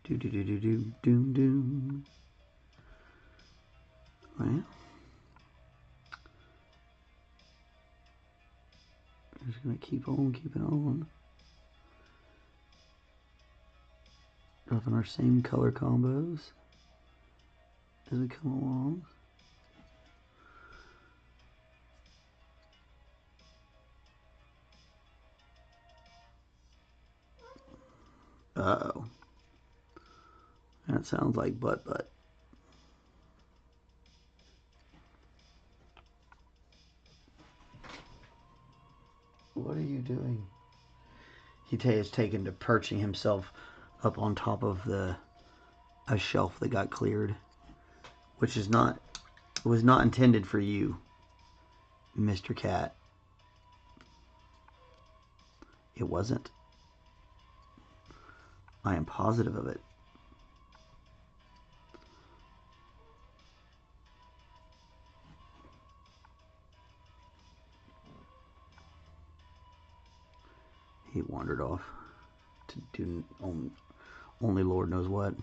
[SPEAKER 1] do do do do doom doom. Well, I'm just gonna keep on keeping on. up in our same color combos as we come along. Uh-oh. That sounds like butt. What are you doing? He is taken to perching himself up on top of a shelf that got cleared, which was not intended for you, Mr. Cat. It wasn't. I am positive of it. He wandered off to do only Lord knows what.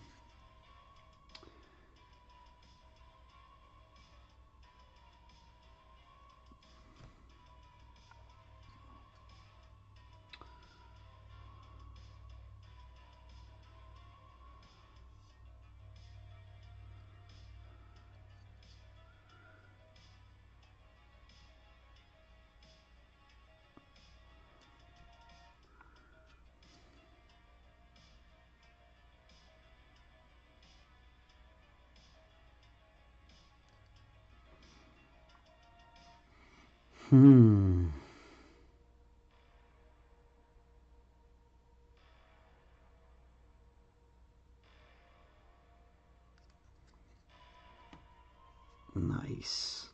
[SPEAKER 1] Nice.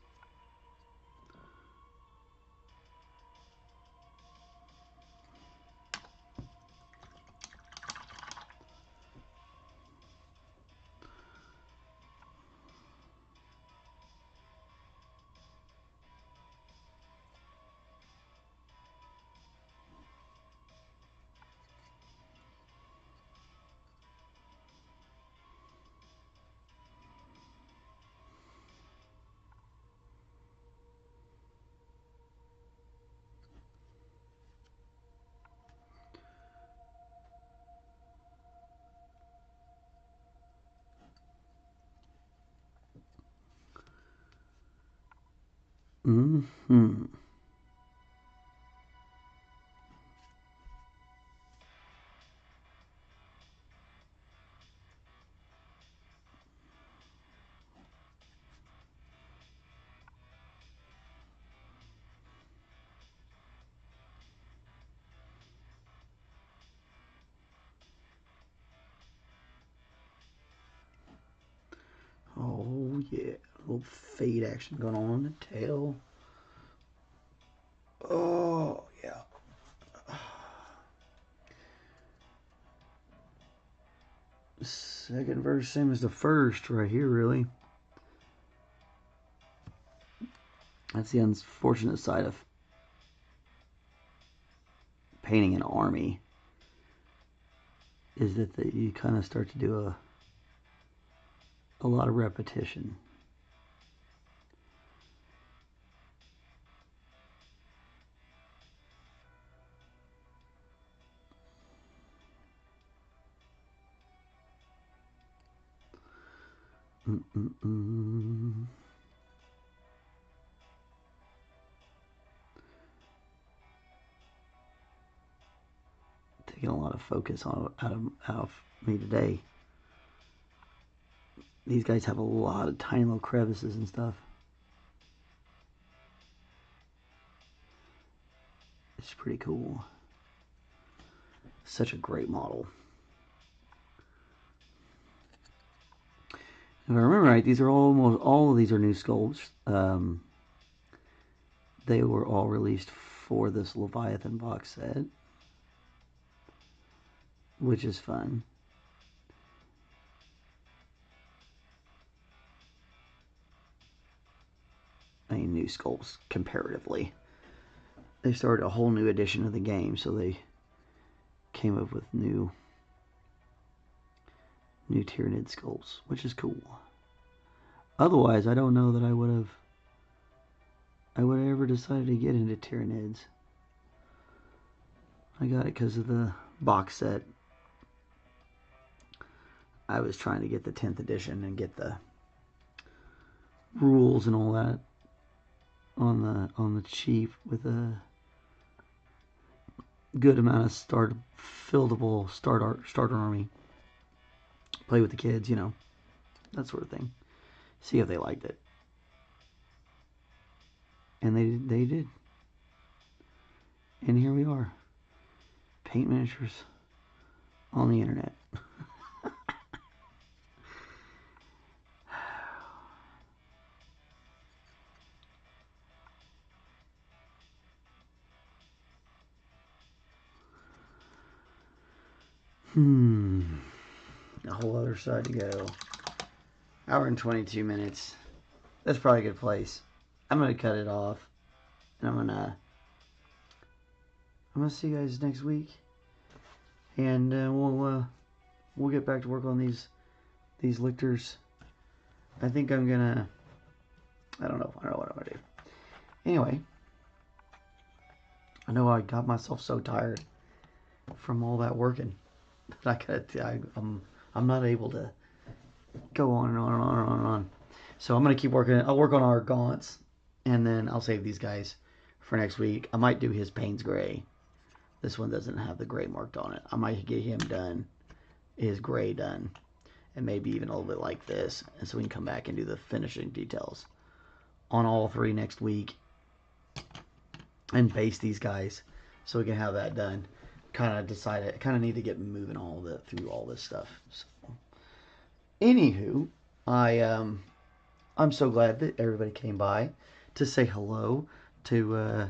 [SPEAKER 1] Mm-hmm. Oh yeah, a little fade action going on the tail. Oh yeah. Second verse, same as the first right here, really. That's the unfortunate side of painting an army, is that you kind of start to do a lot of repetition. Taking a lot of focus out of me today. These guys have a lot of tiny little crevices and stuff. It's pretty cool. Such a great model. If I remember right, these are almost all of these are new sculpts. They were all released for this Leviathan box set, which is fun. I mean, new sculpts comparatively. They started a whole new edition of the game, so they came up with new Tyranid sculpts, which is cool. Otherwise, I don't know that I would have ever decided to get into Tyranids. I got it because of the box set. I was trying to get the 10th edition and get the rules and all that on the cheap with a good amount of fieldable starter army. Play with the kids, that sort of thing. See if they liked it. And they did. And here we are. Paint miniatures on the internet. A whole other side to go. Hour and 22 minutes. That's probably a good place. I'm gonna cut it off, and I'm gonna see you guys next week, and we'll get back to work on these lictors. I think I'm gonna. I don't know what I'm gonna do. Anyway, I know I got myself so tired from all that working that I'm not able to go on and on and on and on and on. So I'm gonna keep working. I'll work on our gaunts, and then I'll save these guys for next week. I might do his Payne's gray. This one doesn't have the gray marked on it. I might get him done, his gray done, and maybe even a little bit like this, and so we can come back and do the finishing details on all three next week and base these guys so we can have that done. Kind of need to get moving through all this stuff. So, anywho, I'm so glad that everybody came by to say hello, to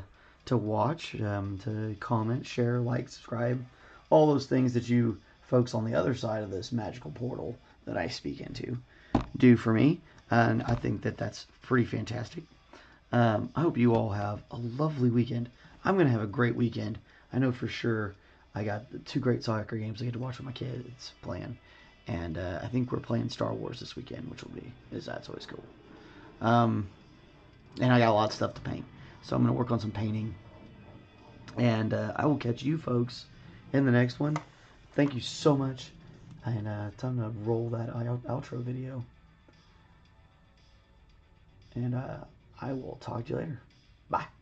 [SPEAKER 1] watch, to comment, share, like, subscribe, all those things that you folks on the other side of this magical portal that I speak into do for me, and I think that that's pretty fantastic. I hope you all have a lovely weekend. I'm going to have a great weekend. I know for sure I got 2 great soccer games I get to watch with my kids playing, and I think we're playing Star Wars this weekend, which that's always cool. And I got a lot of stuff to paint, so I'm going to work on some painting, and I will catch you folks in the next one. Thank you so much, and time to roll that outro video, and I will talk to you later. Bye.